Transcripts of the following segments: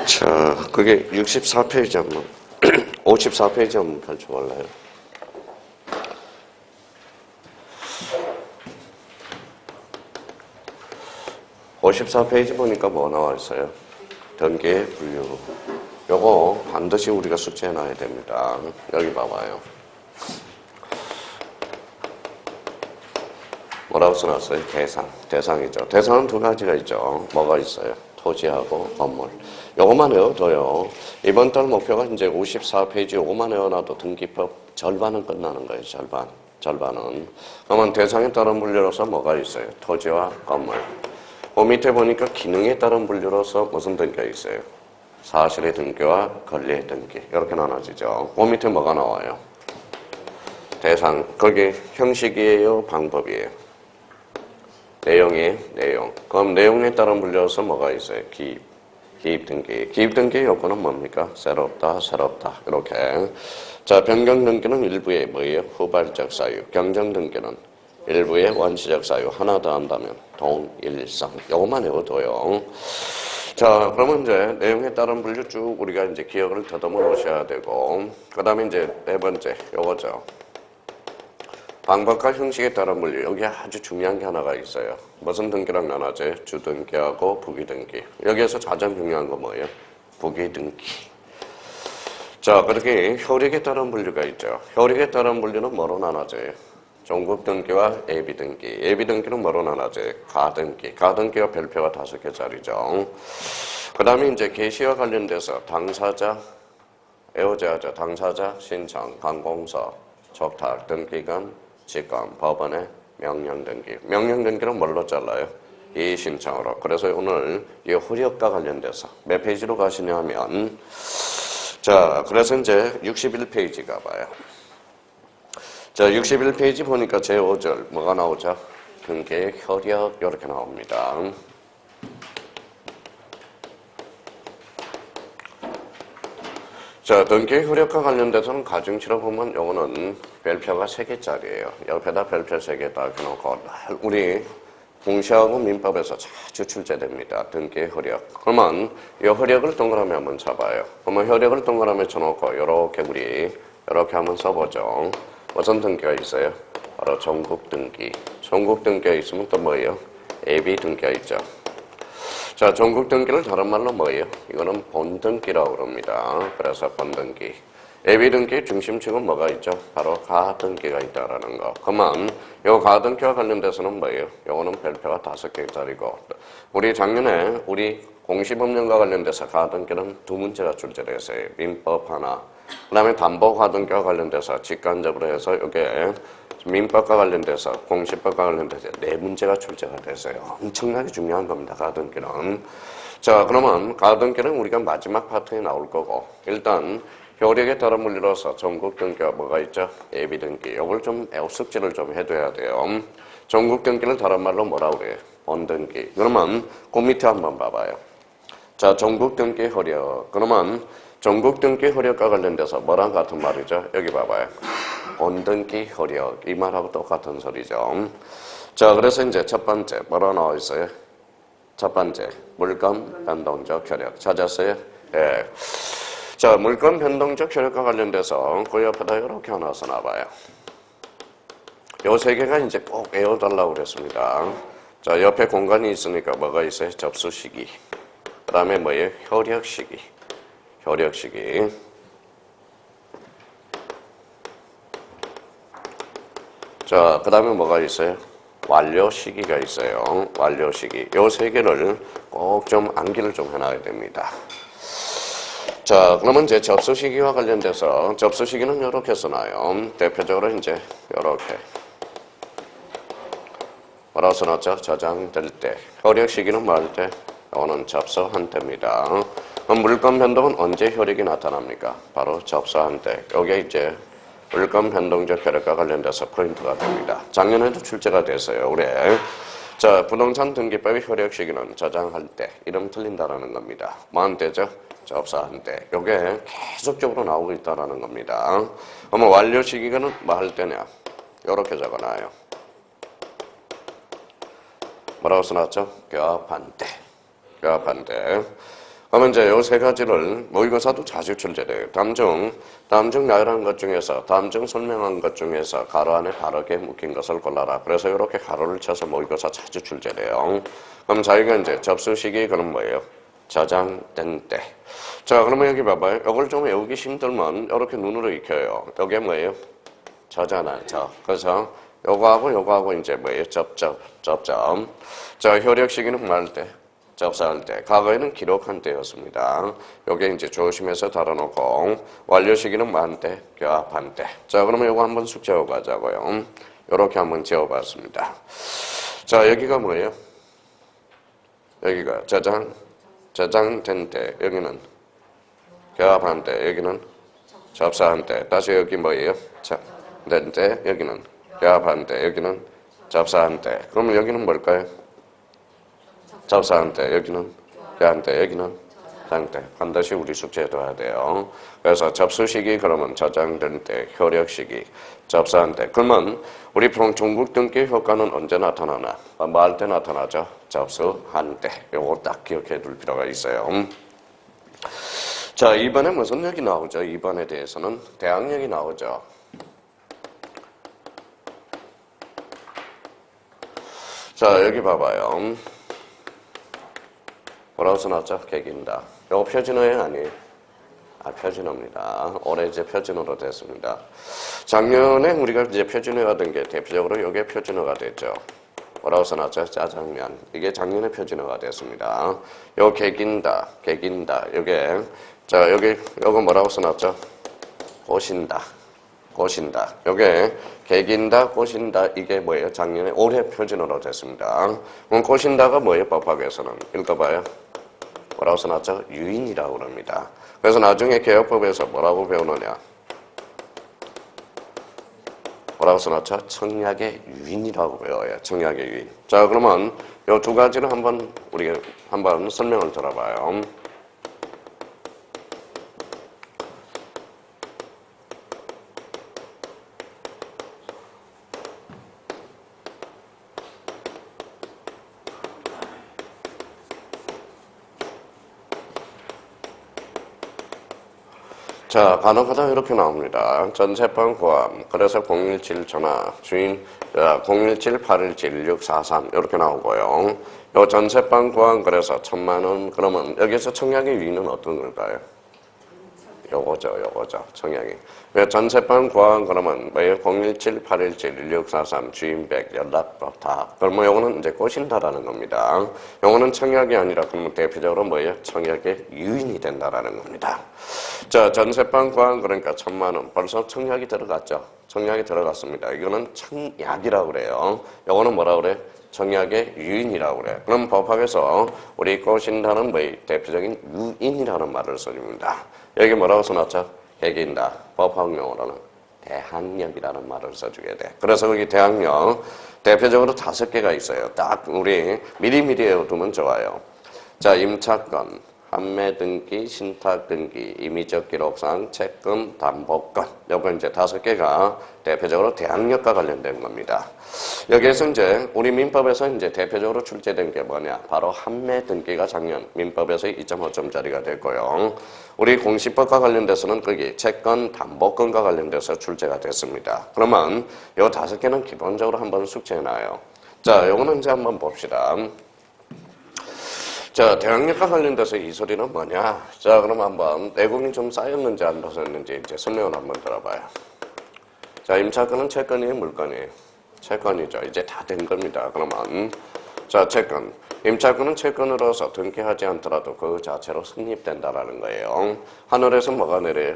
자, 그게 64페이지 한번, 54페이지 한번 펼쳐볼래요? (54페이지) 보니까 뭐 나와 있어요? 전개 분류. 요거 반드시 우리가 숙제해 놔야 됩니다. 여기 봐봐요. 뭐라고 써놨어요? 대상이죠. 대상은 두 가지가 있죠. 뭐가 있어요? 토지하고 건물. 요것만 외워둬요. 이번 달 목표가 이제 54페이지 요것만 외워놔도 등기법 절반은 끝나는 거예요. 절반은. 그러면 대상에 따른 분류로서 뭐가 있어요? 토지와 건물. 그 밑에 보니까 기능에 따른 분류로서 무슨 등기가 있어요? 사실의 등기와 권리의 등기. 이렇게 나눠지죠. 그 밑에 뭐가 나와요? 대상. 거기 형식이에요? 방법이에요? 내용이에요? 내용. 그럼 내용에 따른 분류로서 뭐가 있어요? 기입 등기. 기입 등기의 요건은 뭡니까? 새롭다. 이렇게. 자, 변경 등기는 일부의 뭐예요? 후발적 사유. 경정 등기는 일부의 원시적 사유. 하나 더 한다면 동일성. 요것만 외워둬요. 자, 그러면 이제 내용에 따른 분류 쭉 우리가 이제 기억을 더듬어 놓으셔야 되고, 그 다음에 이제 네 번째, 요거죠. 방법과 형식에 따른 분류. 여기 아주 중요한 게 하나가 있어요. 무슨 등기랑 나눠져요? 주등기하고 부기등기. 여기에서 가장 중요한 거 뭐예요? 부기등기. 자, 그렇게 효력에 따른 분류가 있죠. 효력에 따른 분류는 뭐로 나눠져요? 종국등기와 예비등기. 예비등기는 뭐로 나눠져요? 가등기. 가등기와 별표가 5개짜리죠. 그 다음에 이제 개시와 관련돼서 당사자, 애호자죠. 당사자, 신청, 관공서, 촉탁, 등기관, 직권, 법원의 명령등기. 명령등기는 뭘로 잘라요? 이의신청으로. 그래서 오늘 이 효력과 관련돼서 몇 페이지로 가시냐 하면, 자, 그래서 이제 61페이지 가봐요. 자, 61페이지 보니까 제5절 뭐가 나오죠? 등기의 효력 이렇게 나옵니다. 자, 등기의 효력과 관련돼서는 가중치로 보면 요거는 별표가 3개짜리예요. 옆에다 별표 3개 딱 해놓고 우리 공시하고 민법에서 자주 출제됩니다. 등기의 효력. 그러면 이 효력을 동그라미 한번 잡아요. 그러면 효력을 동그라미 쳐놓고 요렇게 우리 이렇게 한번 써보죠. 무슨 등기가 있어요? 바로 종국등기. 종국등기가 있으면 또 뭐예요? 예비등기가 있죠. 자, 종국등기를 다른 말로 뭐예요? 이거는 본등기라고 그럽니다. 그래서 본등기. 예비등기의 중심축은 뭐가 있죠? 바로 가등기가 있다라는 거. 그러면 이 가등기와 관련돼서는 뭐예요? 요거는 별표가 5개짜리고, 우리 작년에 우리 공시법령과 관련돼서 가등기는 2문제가 출제됐어요. 민법 하나. 그 다음에 담보가등기와 관련돼서 직관적으로 해서 이게 민법과 관련돼서 공시법과 관련돼서 4문제가 출제가 됐어요. 엄청나게 중요한 겁니다. 가등기는. 자, 그러면 가등기는 우리가 마지막 파트에 나올 거고, 일단 효력에 따른 분류로서 종국등기가 뭐가 있죠? 예비등기. 이걸 좀 숙지를 좀 해둬야 돼요. 종국등기를 다른 말로 뭐라 그래요? 본등기. 그러면 그 밑에 한번 봐봐요. 자, 종국등기 효력. 그러면 종국등기 효력과 관련돼서 뭐랑 같은 말이죠? 여기 봐봐요. 본등기 효력. 이 말하고 똑같은 소리죠. 자, 그래서 이제 첫 번째 뭐라 나와 있어요? 첫 번째 물건 변동적 효력. 찾았어요? 예. 자, 물건 변동적 효력과 관련돼서 그 옆에다 이렇게 하나 써놔봐요. 요 3개가 이제 꼭 외워달라고 그랬습니다. 자, 옆에 공간이 있으니까 뭐가 있어요? 접수 시기. 그 다음에 뭐예요? 효력 시기. 효력 시기. 자, 그 다음에 뭐가 있어요? 완료 시기가 있어요. 완료 시기. 요 3개를 꼭 좀 암기를 좀 해놔야 됩니다. 자, 그러면 이제 접수 시기와 관련돼서 접수 시기는 이렇게 써놔요. 대표적으로 이제 이렇게 뭐라고 써놨죠? 저장될 때. 효력 시기는 뭐 할 때? 이거는 접수한 때입니다. 그럼 물건 변동은 언제 효력이 나타납니까? 바로 접수한 때. 이게 이제 물건 변동적 효력과 관련돼서 포인트가 됩니다. 작년에도 출제가 됐어요. 올해. 자, 부동산 등기법의 효력 시기는 저장할 때. 이름 틀린다라는 겁니다. 뭐 한 때죠? 접수한 때. 이게 계속적으로 나오고 있다라는 겁니다. 그러면 완료 시기는 뭐 할 때냐? 이렇게 적어놔요. 뭐라고 써놨죠? 교합한 때. 교합한 때. 그러면 이제 요 세 가지를 모의고사도 자주 출제돼요. 다음 중 나열한 것 중에서 다음 중 설명한 것 중에서 가로 안에 바르게 묶인 것을 골라라. 그래서 이렇게 가로를 쳐서 모의고사 자주 출제돼요. 그럼 자기가 이제 접수 시기 그럼 뭐예요? 저장된 때. 자, 그러면 여기 봐봐요. 이걸 좀 외우기 힘들면 이렇게 눈으로 익혀요. 이게 뭐예요? 저잖아요. 저. 그래서 요거하고 이제 뭐예요? 접점. 자, 효력 시기는 뭐 할 때? 접수할 때. 과거에는 기록한 때였습니다. 요게 이제 조심해서 달아놓고 완료 시기는 뭐 한 때? 교합한 때. 자, 그러면 요거 한번 숙제하고 가자고요. 요렇게 한번 지어봤습니다. 자, 여기가 뭐예요? 여기가 저장된 때. 여기는 교합한 때. 여기는 접수한 때. 다시 여기 뭐예요? 된 때. 여기는 교합한 때. 여기는 접수한 때. 그러면 여기는 뭘까요? 접수한 때. 여기는 교합한 때. 여기는 상태. 반드시 우리 숙제해둬야 돼요. 그래서 접수 시기 그러면 저장된 때, 효력 시기, 접수한 때. 그러면 우리 중국 등기 효과는 언제 나타나나? 뭐 할 때 나타나죠? 접수한 때. 요거 딱 기억해 둘 필요가 있어요. 자, 2번에 무슨 역이 나오죠? 2번에 대해서는 대항력이 나오죠. 자, 여기 봐봐요. 뭐라고 써놨죠? 개긴다. 요거 표준어예요? 아니에요? 표준어입니다. 올해 이제 표준어로 됐습니다. 작년에 우리가 이제 표준어가 된 게 대표적으로 요게 표준어가 됐죠. 뭐라고 써놨죠? 짜장면. 이게 작년에 표준어가 됐습니다. 요 개긴다. 요게, 자, 요거 뭐라고 써놨죠? 꼬신다. 요게 개긴다, 꼬신다. 이게 뭐예요? 작년에 올해 표준어로 됐습니다. 그럼 꼬신다가 뭐예요? 법학에서는. 읽어봐요. 뭐라고 써놨죠? 유인이라고 그럽니다. 그래서 나중에 개혁법에서 뭐라고 배우느냐? 뭐라고 써놨죠? 청약의 유인이라고 배워요. 청약의 유인. 자, 그러면 이 두 가지를 우리가 한번 설명을 들어봐요. 자, 간혹가다 이렇게 나옵니다. 전세방 구함. 그래서 017 전화. 주인 017-817-1643 이렇게 나오고요. 요 전세방 구함 그래서 1000만 원. 그러면 여기서 청약의 유인은 어떤 걸까요? 요거죠. 청약이. 전세방 구함 그러면 뭐예요? 017-817-1643 주인 100 연락 부탁. 그러면 요거는 이제 꼬신다라는 겁니다. 요거는 청약이 아니라 그러면 대표적으로 뭐예요? 청약의 유인이 된다라는 겁니다. 자, 전세방 구함 그러니까 1000만 원. 벌써 청약이 들어갔죠. 청약이 들어갔습니다. 이거는 청약이라고 그래요. 요거는 뭐라고 그래? 청약의 유인이라고 그래. 그럼 법학에서 우리 꼬신다는 뭐예요? 대표적인 유인이라는 말을 써줍니다. 여기 뭐라고 써놨죠? 개긴다. 법학용어로는 대항력이라는 말을 써주게 돼. 그래서 여기 대항력 대표적으로 5개가 있어요. 딱 우리 미리미리 외워두면 좋아요. 자, 임차권, 판매 등기, 신탁 등기, 임의적 기록상, 채권, 담보권. 요거 이제 5개가 대표적으로 대항력과 관련된 겁니다. 여기에서 이제 우리 민법에서 이제 대표적으로 출제된 게 뭐냐? 바로 판매 등기가 작년 민법에서 2.5점짜리가 됐고요. 우리 공시법과 관련돼서는 거기 채권, 담보권과 관련돼서 출제가 됐습니다. 그러면 요 5개는 기본적으로 한번 숙제해놔요. 자, 요거는 이제 한번 봅시다. 자, 대항력과 관련돼서 이 소리는 뭐냐? 자, 그럼 한번 내공이 좀 쌓였는지 안 쌓였는지 이제 설명을 한번 들어봐요. 자, 임차권은 채권이에요, 물건이에요? 채권이죠. 이제 다 된 겁니다. 그러면 자, 채권. 임차권은 채권으로서 등기하지 않더라도 그 자체로 성립된다라는 거예요. 하늘에서 뭐가 내려요?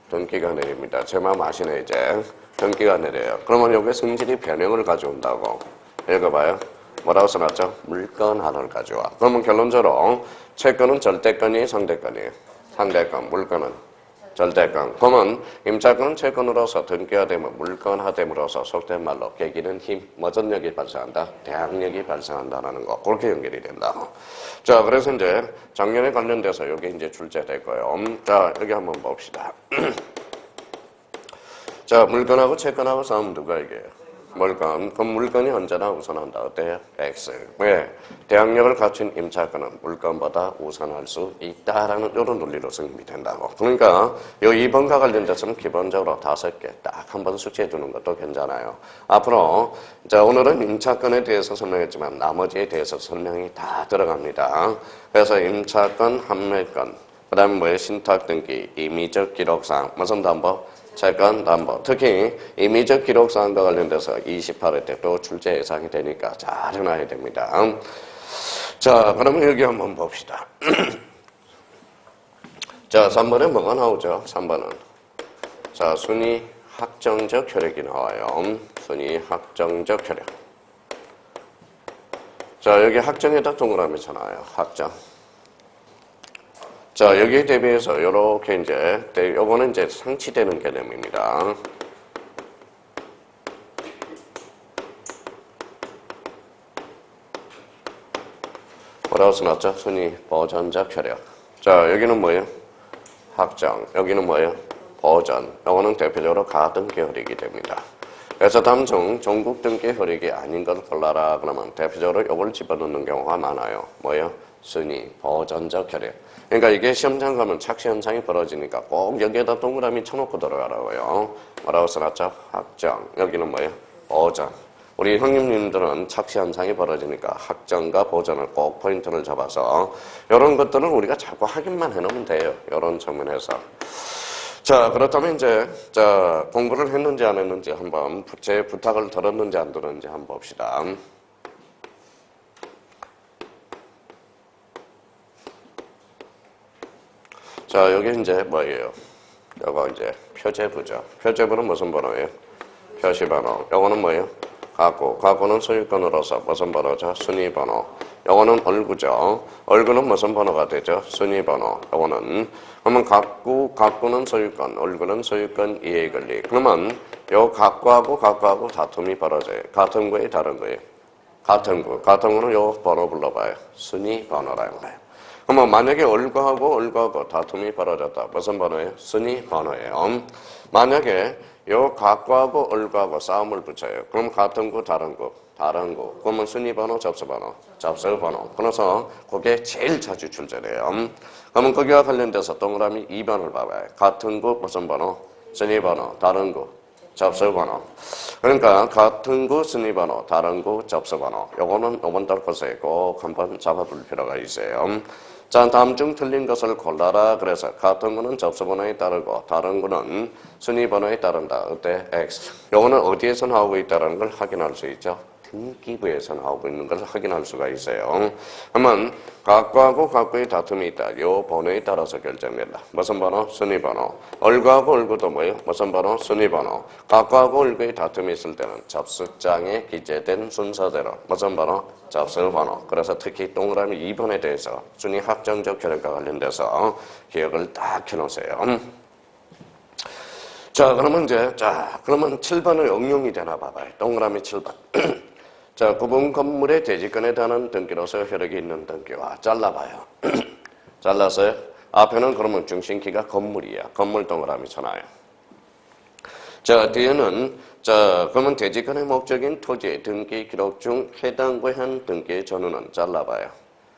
등기가 내립니다. 제 마음 아시네, 이제. 등기가 내려요. 그러면 여기에 성질이 변형을 가져온다고. 읽어봐요. 뭐라고 써놨죠? 물건 하나를 가져와. 그러면 결론적으로 채권은 절대권이에요, 상대권이에요? 상대권. 물건은 절대권. 그러면 임차권은 채권으로서 등기화되면 물건화됨으로써 속된 말로 개기는 힘, 뭐전력이 발생한다? 대항력이 발생한다는 거. 그렇게 연결이 된다. 자, 그래서 이제 작년에 관련돼서 여기 이제 출제됐고요. 자, 여기 한번 봅시다. 자, 물건하고 채권하고 싸우면 누가 이겨요? 물건. 그 물건이 언제나 우선한다. 어때요? X. 왜? 대항력을 갖춘 임차권은 물건보다 우선할 수 있다라는 이런 논리로 성립이 된다고. 그러니까 이 2번과 관련돼서는 기본적으로 5개 딱 한번 숙지해 두는 것도 괜찮아요. 앞으로 자 오늘은 임차권에 대해서 설명했지만 나머지에 대해서 설명이 다 들어갑니다. 그래서 임차권, 판매권, 그 다음에 뭐예요? 신탁 등기, 임의적 기록사항, 무슨 담보? 채권 담보. 특히 임의적 기록사항과 관련돼서 28회 때 또 출제 예상이 되니까 잘 해놔야 됩니다. 자, 그러면 여기 한번 봅시다. 자, 3번에 뭐가 나오죠? 3번은. 자, 순위 확정적 효력이 나와요. 순위 확정적 효력. 자, 여기 확정에다 동그라미 쳐놔요. 확정. 자, 여기에 대비해서 요렇게 이제, 요거는 이제 상치되는 개념입니다. 뭐라고 써놨죠? 순위 보전적 효력. 자, 여기는 뭐예요? 확정. 여기는 뭐예요? 보전. 요거는 대표적으로 가등기 효력이 됩니다. 그래서 다음 중 종국 등기 효력이 아닌 걸 골라라. 그러면 대표적으로 요걸 집어넣는 경우가 많아요. 뭐예요? 순위 보전적 효력. 그러니까 이게 시험장 가면 착시 현상이 벌어지니까 꼭 여기에다 동그라미 쳐놓고 들어가라고요. 뭐라고 써놨죠? 확정. 여기는 뭐예요? 보전. 우리 형님들은 착시 현상이 벌어지니까 확정과 보전을 꼭 포인트를 잡아서 이런 것들은 우리가 자꾸 확인만 해놓으면 돼요. 이런 측면에서. 자, 그렇다면 이제 자 공부를 했는지 안 했는지 한번 제 부탁을 들었는지 안 들었는지 한번 봅시다. 자, 여기 이제 뭐예요? 요거 이제 표제부죠. 표제부는 무슨 번호예요? 표시번호. 요거는 뭐예요? 가구. 가구는 소유권으로서 무슨 번호죠? 순위번호. 요거는 얼구죠. 얼구는 무슨 번호가 되죠? 순위번호. 요거는 그러면 가구는 소유권, 얼구는 소유권 이해 권리. 그러면 요 가구하고 다툼이 벌어져요. 같은 거예요, 다른 거예요? 같은 거. 같은 거는 요 번호 불러봐요. 순위번호라는 거예요. 그러면 만약에 얼구하고 다툼이 벌어졌다. 무슨 번호예요? 순위 번호예요. 만약에 요 가구하고 얼구하고 싸움을 붙여요. 그럼 같은 구, 다른 구. 그러면 순위 번호, 접수 번호. 그래서 그게 제일 자주 출제돼요. 그러면 거기와 관련돼서 동그라미 2번을 봐봐요. 같은 구, 무슨 번호? 순위 번호, 다른 구. 접수 번호. 그러니까 같은 구 순위 번호, 다른 구 접수 번호. 요거는 이번 달 코스에 꼭 한번 잡아둘 필요가 있어요. 자, 다음 중 틀린 것을 골라라. 그래서 같은 거는 접수 번호에 따르고 다른 거는 순위 번호에 따른다. 어때? X. 요거는 어디에서 나오고 있다는 걸 확인할 수 있죠. 등기부에서 나오고 있는 것을 확인할 수가 있어요. 그러면 가구의 다툼이 있다. 요 번호에 따라서 결정된다. 무슨 번호? 순위 번호. 얼구하고 얼구도 뭐예요? 무슨 번호? 순위 번호. 가구하고 얼구의 다툼이 있을 때는 접수장에 기재된 순서대로 무슨 번호? 접수 번호. 그래서 특히 동그라미 2번에 대해서 순위 확정적 효력과 관련돼서 기억을 딱 해놓으세요. 자, 그러면 그러면 7번은 응용이 되나 봐봐요. 동그라미 7번. 자, 구분 건물의 대지권에 대한 등기로서 효력이 있는 등기와 잘라봐요. 잘랐어요? 앞에는 그러면 중심키가 건물이야. 건물 동그라미 쳐놔요. 자, 뒤에는 그러면 대지권의 목적인 토지의 등기 기록 중 해당 구현 등기의 전후는 잘라봐요.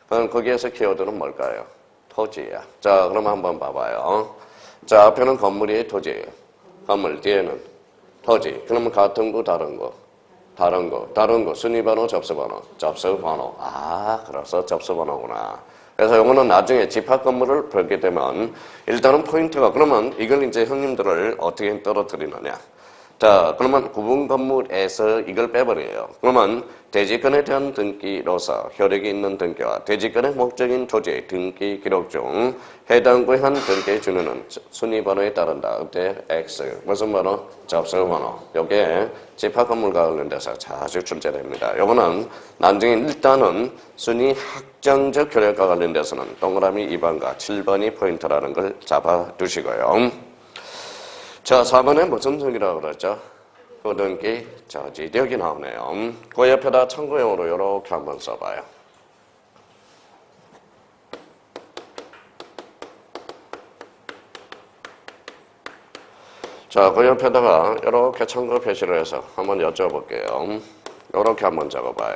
그럼 거기에서 키워드는 뭘까요? 토지야. 자, 그럼 한번 봐봐요. 자, 앞에는 건물이 토지예요. 건물 뒤에는 토지. 그러면 같은 거, 다른 거. 순위번호, 접수번호. 그래서 접수번호구나. 그래서 이거는 나중에 집합 건물을 벌게 되면 일단은 포인트가 그러면 이걸 이제 형님들을 어떻게 떨어뜨리느냐. 자, 그러면 구분 건물에서 이걸 빼버려요. 그러면 대지권에 대한 등기로서 효력이 있는 등기와 대지권의 목적인 토지의 등기 기록 중 해당 구현 등기의 준우는 순위번호에 따른다. 그때 X. 무슨 번호? 접수번호. 요게 집합 건물과 관련돼서 자주 출제됩니다. 요거는 나중에 일단은 순위 확정적 효력과 관련돼서는 동그라미 2번과 7번이 포인트라는 걸 잡아두시고요. 자, 4번에 무슨 등기라고 그랬죠? 고등기 저지력이 나오네요. 그 옆에다 참고용으로 이렇게 한번 써봐요. 자, 그 옆에다가 이렇게 참고 표시를 해서 한번 여쭤볼게요. 이렇게 한번 적어봐요.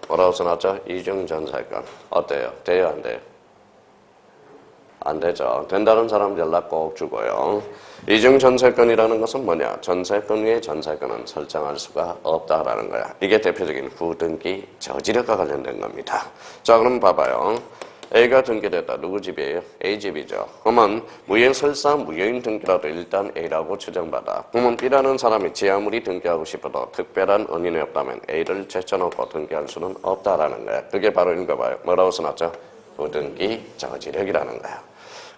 뭐라고 써놨죠? 이중전세권. 어때요? 돼요? 안 돼요? 안 되죠. 된다는 사람 연락 꼭 주고요. 이중전세권이라는 것은 뭐냐? 전세권 위에 전세권은 설정할 수가 없다라는 거야. 이게 대표적인 후등기 저지력과 관련된 겁니다. 자, 그럼 봐봐요. A가 등기됐다. 누구 집이에요? A 집이죠. 그러면 설사 무효인 등기라도 일단 A라고 추정받아. 그러면 B라는 사람이 지 아무리 등기하고 싶어도 특별한 원인이 없다면 A를 제쳐놓고 등기할 수는 없다라는 거야. 그게 바로 읽어봐요. 뭐라고 써놨죠? 후등기 저지력이라는 거야.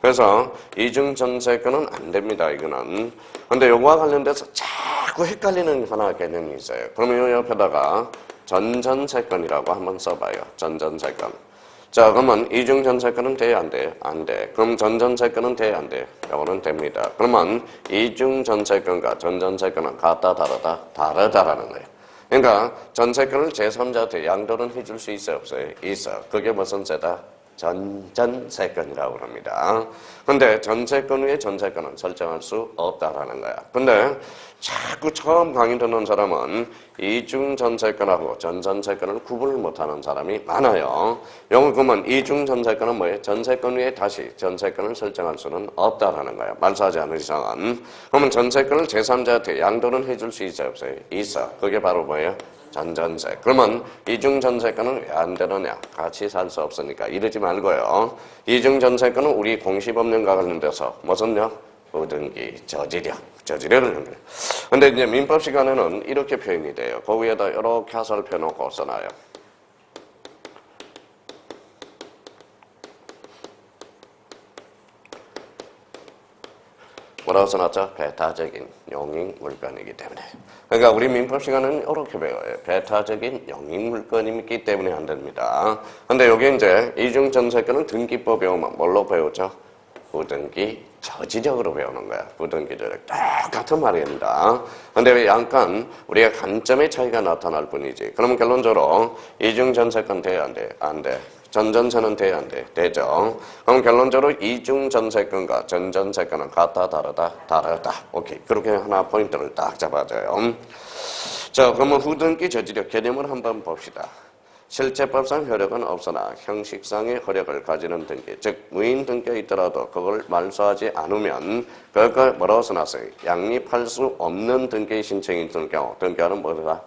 그래서 이중전세권은 안 됩니다. 이거는. 근데 요거와 관련돼서 자꾸 헷갈리는 하나 개념이 있어요. 그러면 이 옆에다가 전전세권이라고 한번 써봐요. 전전세권. 자, 그러면 이중전세권은 돼요? 안 돼요? 안 돼. 그럼 전전세권은 돼요? 안 돼요? 요거는 됩니다. 그러면 이중전세권과 전전세권은 같다, 다르다? 다르다라는 거예요. 그러니까 전세권을 제3자한테 양도는 해줄 수 있어요? 없어요? 있어. 그게 무슨 세다? 전전세권이라고 합니다. 근데 전세권 위에 전세권은 설정할 수 없다라는 거야. 근데 자꾸 처음 강의 듣는 사람은 이중전세권하고 전전세권을 구분을 못하는 사람이 많아요. 영어 그러면 이중전세권은 뭐예요? 전세권 위에 다시 전세권을 설정할 수는 없다라는 거야. 말소하지 않은 이상은. 그러면 전세권을 제3자한테 양도는 해줄 수 있어요? 없어요? 있어. 그게 바로 뭐예요? 전전세. 그러면 이중전세권은 왜 안 되느냐? 같이 살 수 없으니까 이러지 말고요. 이중전세권은 우리 공시법령과 관련돼서 무슨요? 후등기 저지력을 합니다. 근데 이제 민법 시간에는 이렇게 표현이 돼요. 그 위에다 이렇게 하살표 놓고 써놔요. 뭐라고 써놨죠? 배타적인 용익 물건이기 때문에. 그러니까 우리 민법 시간은 이렇게 배워요. 배타적인 용익 물건이기 때문에 안 됩니다. 근데 여기 이제 이중전세권은 등기법 배우면 뭘로 배우죠? 후등기 저지력으로 배우는 거야. 후등기 저지력. 똑같은 말입니다. 근데 왜 약간 우리가 관점의 차이가 나타날 뿐이지. 그러면 결론적으로 이중전세권 돼야 안 돼? 안 돼. 전전세는 돼야 안 돼? 되죠. 그럼 결론적으로 이중전세권과 전전세권은 같다, 다르다? 다르다. 오케이. 그렇게 하나 포인트를 딱 잡아줘요. 자, 그러면 후등기 저지력 개념을 한번 봅시다. 실제법상 효력은 없으나 형식상의 효력을 가지는 등기, 즉 무인 등기가 있더라도 그걸 말소하지 않으면 그걸 뭐라고 써놨어요? 양립할 수 없는 등기 신청이 있는 경우 등기하는 뭐다?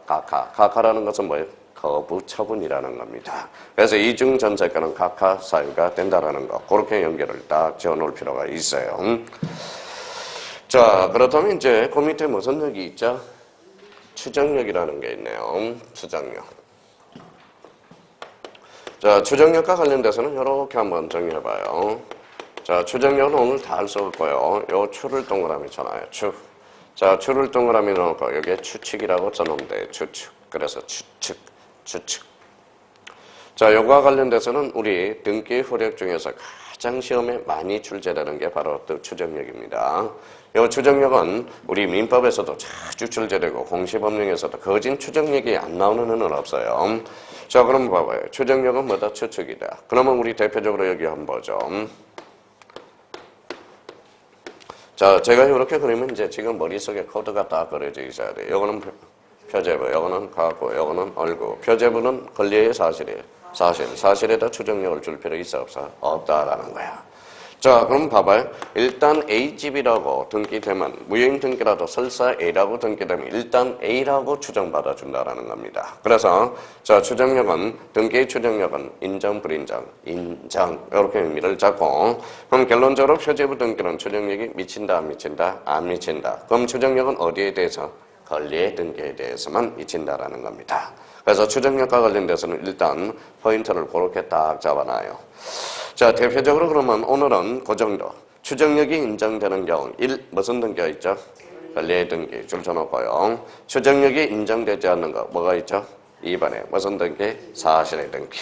각하라는 것은 뭐예요? 거부 처분이라는 겁니다. 그래서 이중전세권은 각하 사유가 된다라는 거, 그렇게 연결을 딱 지어놓을 필요가 있어요. 자, 그렇다면 이제 그 밑에 무슨 역이 있죠? 추정력이라는 게 있네요. 추정력. 자, 추정력과 관련돼서는 이렇게 한번 정리해봐요. 자, 추정력은 오늘 다 할 수 없고요. 요 추를 동그라미 쳐놔요. 추. 자, 추를 동그라미 넣고 여기에 추측이라고 써놓으면 돼요. 추측. 그래서 추측. 자, 요거와 관련돼서는 우리 등기 효력 중에서 가장 시험에 많이 출제되는 게 바로 또 추정력입니다. 이 추정력은 우리 민법에서도 자주 출제되고 공시법령에서도 거진 추정력이 안 나오는 애는 없어요. 자, 그럼 봐봐요. 추정력은 뭐다? 추측이다. 그러면 우리 대표적으로 여기 한번 보죠. 자, 제가 이렇게 그리면 이제 지금 머릿속에 코드가 딱 그려져 있어야 돼요. 요거는 표제부, 요거는 가구, 요거는 얼구. 표제부는 권리의 사실이에요. 사실에다 추정력을 줄 필요 있어 없어? 없다라는 거야. 자, 그럼 봐봐요. 일단 A집이라고 등기되면 무효인 등기라도 설사 A라고 등기되면 일단 A라고 추정받아준다라는 겁니다. 그래서 자, 추정력은 등기의 추정력은 인정, 불인정, 인정 이렇게 의미를 잡고 그럼 결론적으로 표제부 등기는 추정력이 미친다, 안 미친다? 안 미친다. 그럼 추정력은 어디에 대해서? 권리의 등기에 대해서만 미친다라는 겁니다. 그래서 추정력과 관련돼서는 일단 포인트를 그렇게 딱 잡아놔요. 자, 대표적으로 그러면 오늘은 그 정도. 추정력이 인정되는 경우 1. 무슨 등기가 있죠? 권리의 등기 줄 쳐놓고요. 추정력이 인정되지 않는 거 뭐가 있죠? 2번에 무슨 등기? 사실의 등기.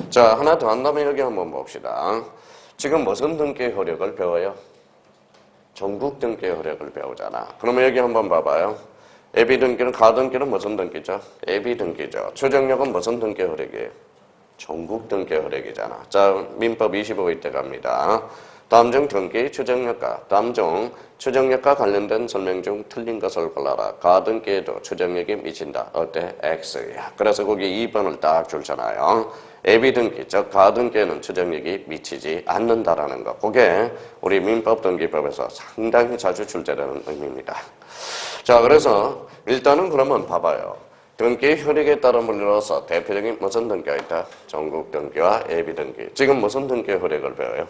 자, 하나 더 한다면 여기 한번 봅시다. 지금 무슨 등기의 효력을 배워요? 전국 등기의 효력을 배우잖아. 그러면 여기 한번 봐봐요. 예비 등기는 가등기는 무슨 등기죠? 예비 등기죠. 추정력은 무슨 등기의 효력이에요? 전국 등기 혈액이잖아. 자, 민법 25일 때 갑니다. 다음 중 등기 추정력과 다음 중 추정력과 관련된 설명 중 틀린 것을 골라라. 가등기에도 추정력이 미친다. 어때? X야. 그래서 거기 2번을 딱 줄잖아요. 예비등기, 즉 가등기에는 추정력이 미치지 않는다라는 거. 그게 우리 민법 등기법에서 상당히 자주 출제되는 의미입니다. 자, 그래서 일단은 그러면 봐봐요. 등기 효력에 따라 물려서 대표적인 무슨 등기가 있다? 전국 등기와 예비 등기. 지금 무슨 등기 효력을 배워요?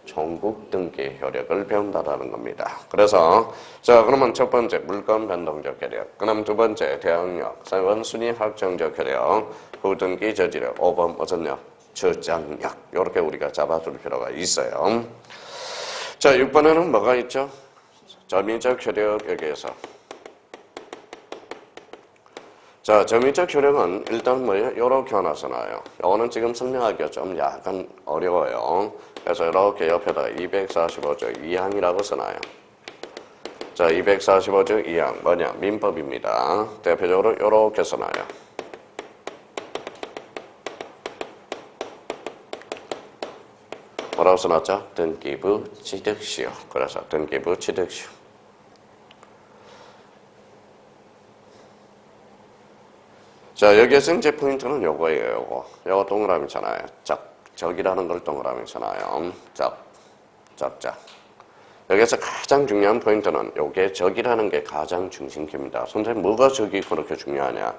전국 등기 효력을 배운다라는 겁니다. 그래서 자, 그러면 첫 번째 물건 변동적 효력, 그다음 두 번째 대항력, 3번 순위 확정적 효력, 후 등기 저지력, 5번 무슨 력? 저장력. 이렇게 우리가 잡아줄 필요가 있어요. 자, 6번에는 뭐가 있죠? 점유적 효력 여기에서. 자, 점유적 효력은 일단 뭐예요? 이렇게 하나 써놔요. 이거는 지금 설명하기가 좀 약간 어려워요. 그래서 이렇게 옆에다가 245조 2항이라고 써놔요. 자, 245조 2항 뭐냐? 민법입니다. 대표적으로 이렇게 써놔요. 뭐라고 써놨죠? 등기부 취득시효. 그래서 등기부 취득시효. 자, 여기에서 이제 포인트는 요거예요, 요거 동그라미잖아요. 적이라는 걸 동그라미 잖아요. 적. 여기에서 가장 중요한 포인트는 요게 적이라는 게 가장 중심입니다. 선생님, 뭐가 적이 그렇게 중요하냐?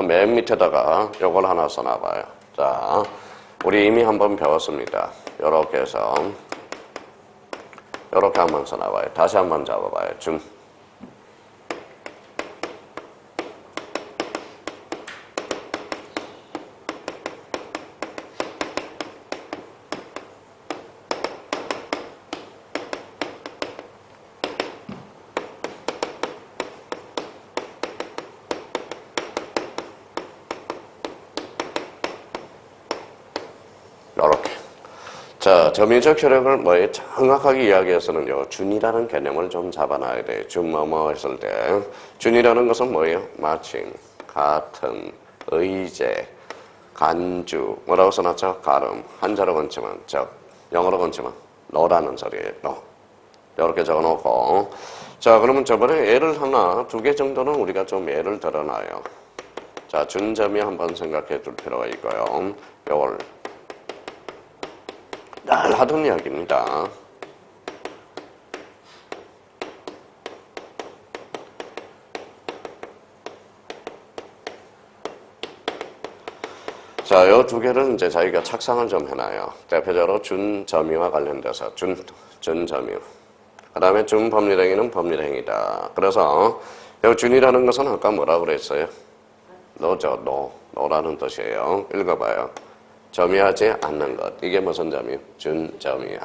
맨 밑에다가 요걸 하나 써놔봐요. 자, 우리 이미 한번 배웠습니다. 요렇게 해서, 요렇게 한번 써놔봐요. 다시 한번 잡아봐요. 이렇게. 자, 점유적 효력을 뭐에 정확하게 이야기해서는 요 준이라는 개념을 좀 잡아놔야 돼요. 준 뭐뭐 했을 때. 준이라는 것은 뭐예요? 마침, 같은, 의제, 간주, 뭐라고 써놨죠? 가름. 한자로 건치면 적, 영어로 건치면 너라는 소리예요. 너. 이렇게 적어놓고. 자, 그러면 저번에 예를 하나, 두 개 정도는 우리가 좀 예를 들어놔요. 자, 준점이 한번 생각해 둘 필요가 있고요. 요걸 늘 하던 이야기입니다. 자, 요 두 개를 이제 자기가 착상을 좀 해놔요. 대표적으로 준점유와 관련돼서 준점유. 그 다음에 준법률행위는 법률행위다. 그래서 요 준이라는 것은 아까 뭐라고 그랬어요? 너죠, 너라는 뜻이에요. 읽어봐요. 점유하지 않는 것. 이게 무슨 점유? 준점유야.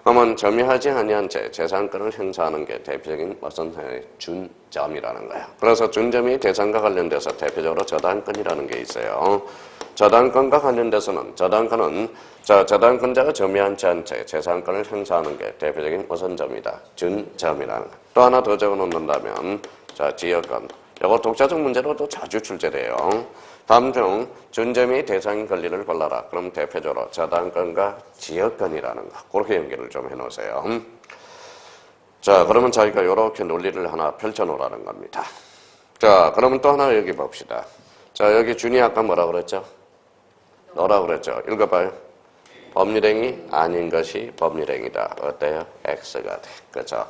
그러면 점유하지 아니한 채 재산권을 행사하는 게 대표적인 무슨 준점이라는 거야. 그래서 준점이 대상과 관련돼서 대표적으로 저당권이라는 게 있어요. 저당권과 관련돼서는 저당권자가 점유하지 않은 채 재산권을 행사하는 게 대표적인 무슨 점이다? 준점이라는 거. 또 하나 더 적어놓는다면 자, 지역권. 이거 독자적 문제로도 자주 출제돼요. 다음 중 준점이 대상인 권리를 골라라. 그럼 대표적으로 저당권과 지역권이라는 거. 그렇게 연결을 좀 해놓으세요. 자, 그러면 자기가 이렇게 논리를 하나 펼쳐놓으라는 겁니다. 자, 그러면 또 하나 여기 봅시다. 자, 여기 준이 아까 뭐라고 그랬죠? 너라고 그랬죠? 읽어봐요. 법률행위 아닌 것이 법률행위다. 어때요? X가 돼. 그렇죠?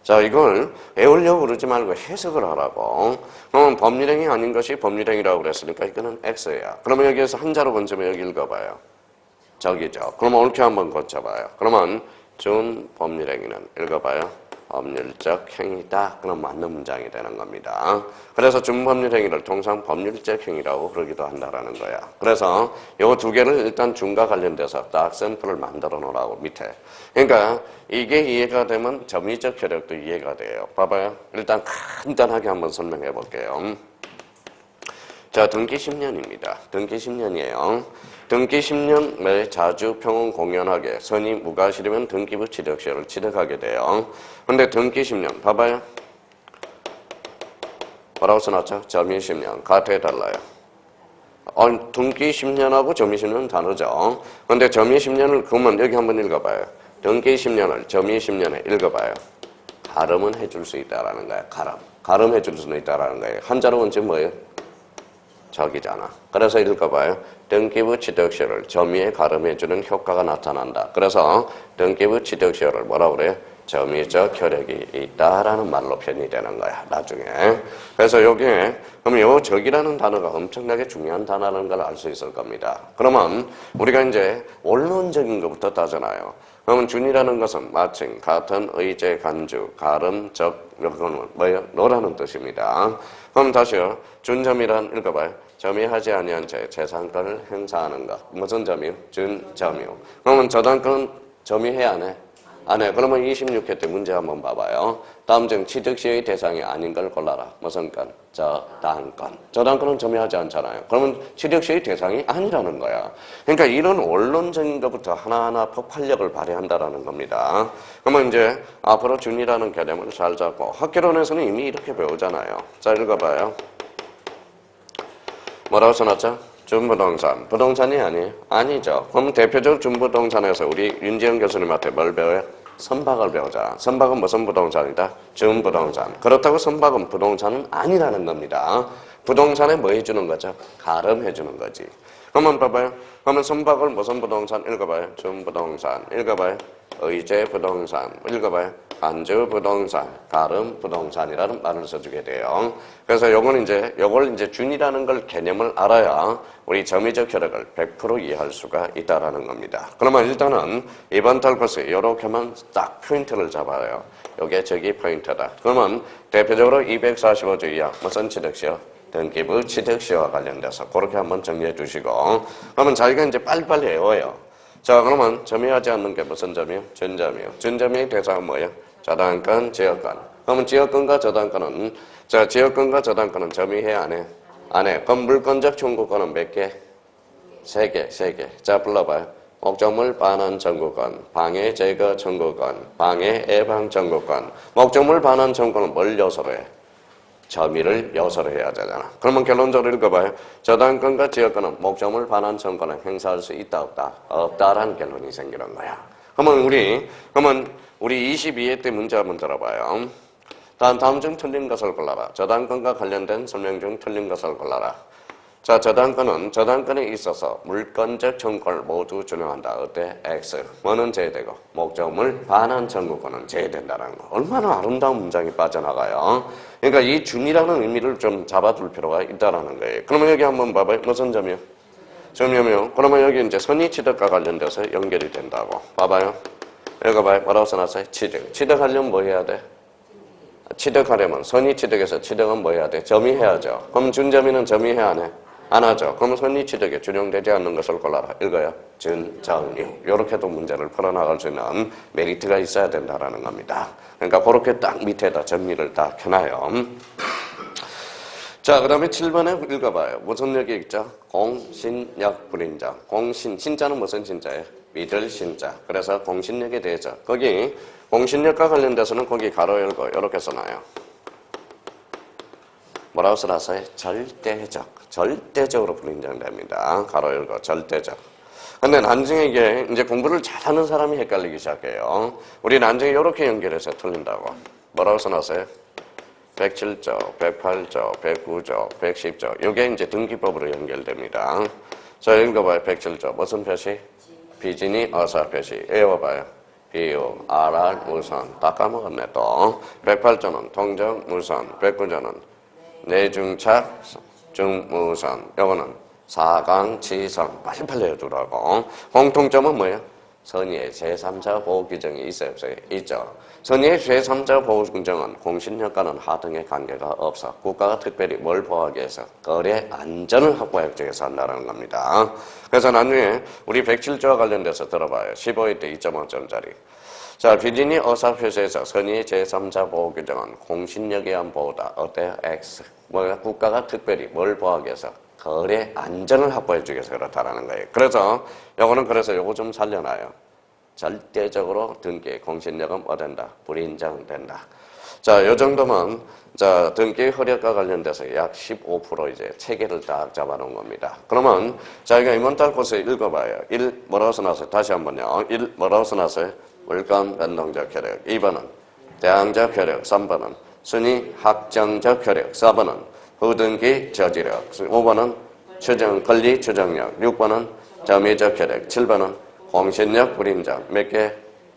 자, 이걸 외우려고 그러지 말고 해석을 하라고. 그러면 법률행위 아닌 것이 법률행위라고 그랬으니까 이거는 X야. 그러면 여기에서 한자로 건져면 여기 읽어봐요. 저기죠. 그러면 옳게 한번 고쳐봐요. 그러면 준법률행위는 읽어봐요. 법률적 행위다. 그럼 맞는 문장이 되는 겁니다. 그래서 준법률행위를 통상 법률적 행위라고 그러기도 한다라는 거야. 그래서 이 두 개를 일단 준과 관련돼서 딱 샘플을 만들어 놓으라고 밑에. 그러니까 이게 이해가 되면 점유적 효력도 이해가 돼요. 봐봐요. 일단 간단하게 한번 설명해 볼게요. 자, 등기 10년입니다. 등기 10년이에요. 등기 10년에 자주 평온 공연하게 선이 무과실이면 등기부 취득시효를 취득하게 돼요. 근데 등기 10년 봐봐요. 뭐라고 써놨죠? 점유 10년 같아 달라요. 등기 10년하고 점이 10년은 다르죠. 근데 점이 10년을 그러면 여기 한번 읽어봐요. 등기 10년을 점이 10년에 읽어봐요. 가름은 해줄 수 있다라는 거야. 가름 해줄 수 있다라는 거예요. 한자로 원칙 뭐예요? 적이잖아. 그래서 읽어봐요. 등기부 취득시효를 점유에 가름해주는 효과가 나타난다. 그래서 등기부 취득시효를 뭐라고 그래요? 점유적 효력이 있다라는 말로 표현이 되는 거야. 나중에. 그래서 여기에 그럼 요 적이라는 단어가 엄청나게 중요한 단어라는 걸 알 수 있을 겁니다. 그러면 우리가 이제 원론적인 것부터 따잖아요. 그러면 준이라는 것은 마침, 같은, 의제, 간주, 가름, 적, 이건 뭐예요? 너라는 뜻입니다. 그럼 다시요. 준점이란 읽어봐요. 점유하지 아니한 채 재산권을 행사하는 것. 무슨 점유? 준점유. 그러면 저당권은 점유해야 안 해? 안 해. 그러면 26회 때 문제 한번 봐봐요. 다음 중 취득시효의 대상이 아닌 걸 골라라. 무슨 건? 저당권. 저당권은 점유하지 않잖아요. 그러면 취득시효의 대상이 아니라는 거야. 그러니까 이런 원론적인 것부터 하나하나 폭발력을 발휘한다라는 겁니다. 그러면 이제 앞으로 준이라는 개념을 잘 잡고 학개론에서는 이미 이렇게 배우잖아요. 자, 읽어봐요. 뭐라고 써놨죠? 준부동산. 부동산이 아니에요? 아니죠. 그럼 대표적으로 준부동산에서 우리 윤지영 교수님한테 뭘 배워요? 선박을 배우자. 선박은 무슨 부동산이다? 준부동산. 그렇다고 선박은 부동산은 아니라는 겁니다. 부동산에 뭐 해주는 거죠? 가름해주는 거지. 그러면 봐봐요. 그러면 선박을 무슨 부동산? 읽어봐요. 준부동산. 읽어봐요. 의제 부동산. 읽어봐요. 간주 부동산, 가름 부동산이라는 말을 써주게 돼요. 그래서 요걸 이제 준이라는 걸 개념을 알아야 우리 점유적 효력을 100% 이해할 수가 있다라는 겁니다. 그러면 일단은 이번 탈코스 이렇게만 딱 포인트를 잡아요. 요게 저기 포인트다. 그러면 대표적으로 245조 이하 무슨 취득시효? 등기부 취득시효와 관련돼서 그렇게 한번 정리해 두시고 그러면 자기가 이제 빨리빨리 외워요. 자, 그러면 점유하지 않는 게 무슨 점이요? 준점이요. 준점의 대상은 뭐예요? 저당권, 지역권. 그러면 지역권과 저당권은 지역권과 저당권은 점유해야 안 해? 안 해. 그럼 물권적 청구권은 몇 개? 3개. 자, 불러봐요. 목적물 반환 청구권, 방해 제거 청구권, 방해 예방 청구권. 목적물 반환 청구권은 뭘 요소로 해? 점유를 요소로 해야 되잖아. 그러면 결론적으로 읽어봐요. 저당권과 지역권은 목적물 반환 청구권을 행사할 수 있다, 없다? 없다라는 결론이 생기는 거야. 그러면 우리 22회 때 문제 한번 들어봐요. 다음 중 틀린 것을 골라라. 저당권과 관련된 설명 중 틀린 것을 골라라. 자, 저당권에 있어서 물권적 청구권을 모두 준용한다. 어때? X. 뭐는 제외되고 목적물 반환 청구권은 제외된다는 거. 얼마나 아름다운 문장이 빠져나가요. 그러니까 이 준이라는 의미를 좀 잡아둘 필요가 있다는 거예요. 그러면 여기 한번 봐봐요. 무슨 점이요? 점이요. 그러면 여기 이제 선의취득과 관련돼서 연결이 된다고. 봐봐요. 읽어봐요. 뭐라고 써놨어요? 취득. 취득하려면 뭐 해야 돼? 취득하려면 선의취득에서 취득은 뭐 해야 돼? 점유해야죠. 그럼 준점유는 점유해야 안 해? 안 하죠. 그럼 선의취득에 준용되지 않는 것을 골라라. 읽어요. 준점유. 이렇게도 문제를 풀어나갈 수 있는 메리트가 있어야 된다는 겁니다. 그러니까 그렇게 딱 밑에다 정리를 딱 해놔요. 자, 그 다음에 7번에 읽어봐요. 무슨 역이 있죠? 공신력 불인정. 신자는 무슨 신자예요? 믿을 신자. 그래서 공신력에 대해서 거기 공신력과 관련돼서는 거기 가로 열고 이렇게 써놔요. 뭐라고 써놨어요? 절대적으로 불인정됩니다. 가로 열고 절대적. 근데 나중에 이게 이제 공부를 잘하는 사람이 헷갈리기 시작해요. 우리 나중에 이렇게 연결해서 틀린다고. 뭐라고 써놨어요? 107조, 108조, 109조, 110조. 이게 이제 등기법으로 연결됩니다. 자, 읽어봐요. 107조. 무슨 표시? 비진이 어사 표시. 외워봐요. 비유, RR, 무선. 다 까먹었네, 또. 108조는 통정, 무선. 109조는 내중착, 중무선. 요거는 사강, 치성. 빨리빨리 해두라고. 공통점은 뭐예요? 선의의 제3자 보호 규정이 있어요, 없어요? 있죠. 선의의 제3자 보호 규정은 공신력과는 하등의 관계가 없어. 국가가 특별히 뭘 보호하기 위해서? 거래 안전을 확보하기 위해서 한다는 겁니다. 그래서 나중에 우리 107조와 관련돼서 들어봐요. 15회 때 2.5점짜리. 자, 비진이 어사표시에서 선의의 제3자 보호 규정은 공신력에 의한 보호다. 어때요? X. 국가가 특별히 뭘 보호하기 위해서? 거래 안전을 확보해 주기 위해서 그렇다라는 거예요. 그래서 요거 좀 살려놔요. 절대적으로 등기 공신력은 뭐 된다? 불인정된다. 자, 요 정도면 자, 등기 효력과 관련돼서 약 15% 이제 체계를 딱 잡아놓은 겁니다. 그러면 자기가 이번 달 곳에 읽어봐요. 1 뭐라고 써놨어요? 다시 한번요. 1 뭐라고 써놨어요? 물건 변동적 효력. 2번은 대항적 효력. 3번은 순위 확정적 효력. 4번은 후등기 저지력. 5번은 추정 권리 추정력. 6번은 점유적 효력. 7번은 공신력 불인정. 몇 개?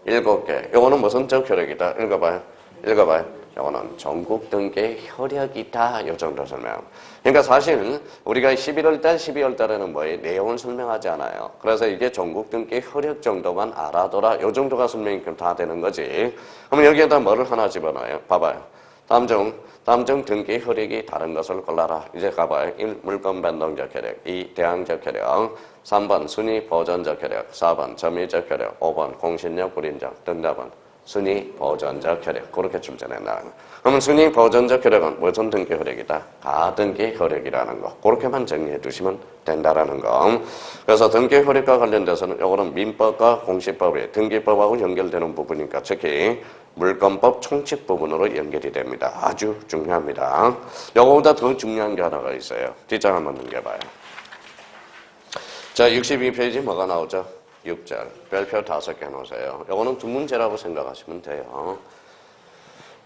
7개. 요거는 무슨 적 효력이다? 읽어봐요. 요거는 전국 등기 효력이다. 요 정도 설명. 그러니까 사실 우리가 11월달, 12월달에는 뭐예요? 내용을 설명하지 않아요. 그래서 이게 전국 등기 효력 정도만 알아둬라. 요 정도가 설명이 다 되는 거지. 그럼 여기에다 뭐를 하나 집어넣어요? 봐봐요. 다음 중 등기 효력이 다른 것을 골라라. 이제 가봐요. 1. 물건 변동적 효력. 2. 대항적 효력. 3번 순위 보존적 효력. 4번 점유적 효력. 5번 공신력 불인정. 정답은 순위 보존적 효력. 그렇게 출제된다. 그러면 순위 보존적 효력은 무슨 등기 효력이다? 가등기 효력이라는 거. 그렇게만 정리해 두시면 된다라는 거. 그래서 등기 효력과 관련돼서는 요거는 민법과 공시법의 등기법하고 연결되는 부분이니까 특히 물권법 총칙 부분으로 연결이 됩니다. 아주 중요합니다. 요거보다 더 중요한 게 하나가 있어요. 뒷장 한번 넘겨봐요. 자, 62페이지 뭐가 나오죠? 6절. 별표 5개 놓으세요. 요거는 두 문제라고 생각하시면 돼요.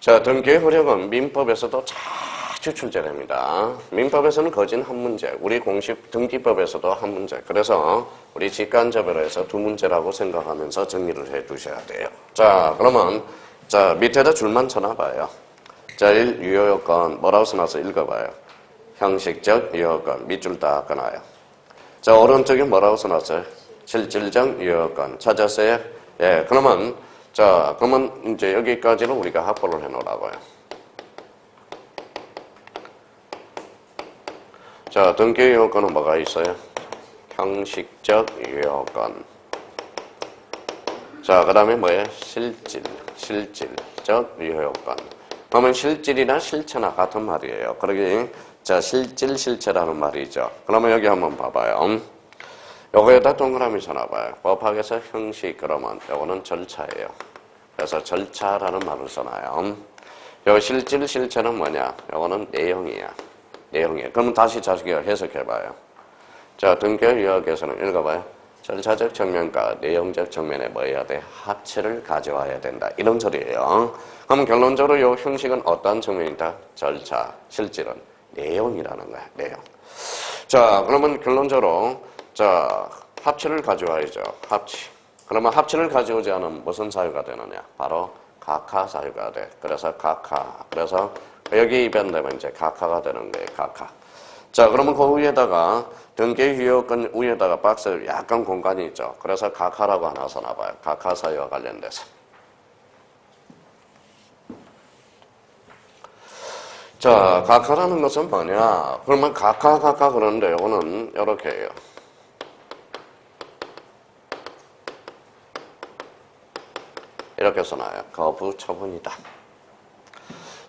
자, 등기 효력은 민법에서도 자주 출제됩니다. 민법에서는 거진 한 문제, 우리 공식 등기법에서도 한 문제. 그래서 우리 직간접으로해서 두 문제라고 생각하면서 정리를 해 두셔야 돼요. 자, 그러면 자, 밑에다 줄만 쳐놔봐요. 자, 1. 유효요건 뭐라고 써놔서 읽어봐요. 형식적 유효요건 밑줄 딱 끊어요. 자, 오른쪽에 뭐라고 써놨어요? 실질적 유효요건 찾았어요? 예, 그러면 이제 여기까지는 우리가 확보를 해 놓으라고요. 자, 등기 유효요건은 뭐가 있어요? 형식적 유효요건. 자, 그 다음에 뭐예요? 실질적 유효요건. 그러면 실질이나 실체나 같은 말이에요. 그러기 자, 실질, 실체라는 말이죠. 그러면 여기 한번 봐봐요. 요거에다 동그라미 써놔봐요. 법학에서 형식, 그러면 요거는 절차예요. 그래서 절차라는 말을 써놔요. 요 실질, 실체는 뭐냐? 요거는 내용이야. 내용이에요. 그러면 다시 자식이가 해석해봐요. 자, 등기유효에서는 읽어봐요. 절차적 측면과 내용적 측면에 뭐 해야 돼? 합체를 가져와야 된다. 이런 소리예요. 그럼 결론적으로 요 형식은 어떤 측면이다? 절차, 실질은 내용이라는 거야. 내용. 자, 그러면 결론적으로 자, 합치를 가져와야죠. 합치. 그러면 합치를 가져오지 않으면 무슨 사유가 되느냐? 바로 각하 사유가 돼. 그래서 각하. 그래서 여기 입연되면 이제 각하가 되는 거예요. 각하. 자, 그러면 그 위에다가 등기유효건 위에다가 박스 약간 공간이 있죠. 그래서 각하라고 하나 써놔봐요. 각하 사유와 관련돼서. 자, 각하라는 것은 뭐냐? 그러면 각하 그러는데 이거는 이렇게 해요. 이렇게 써놔요. 거부 처분이다.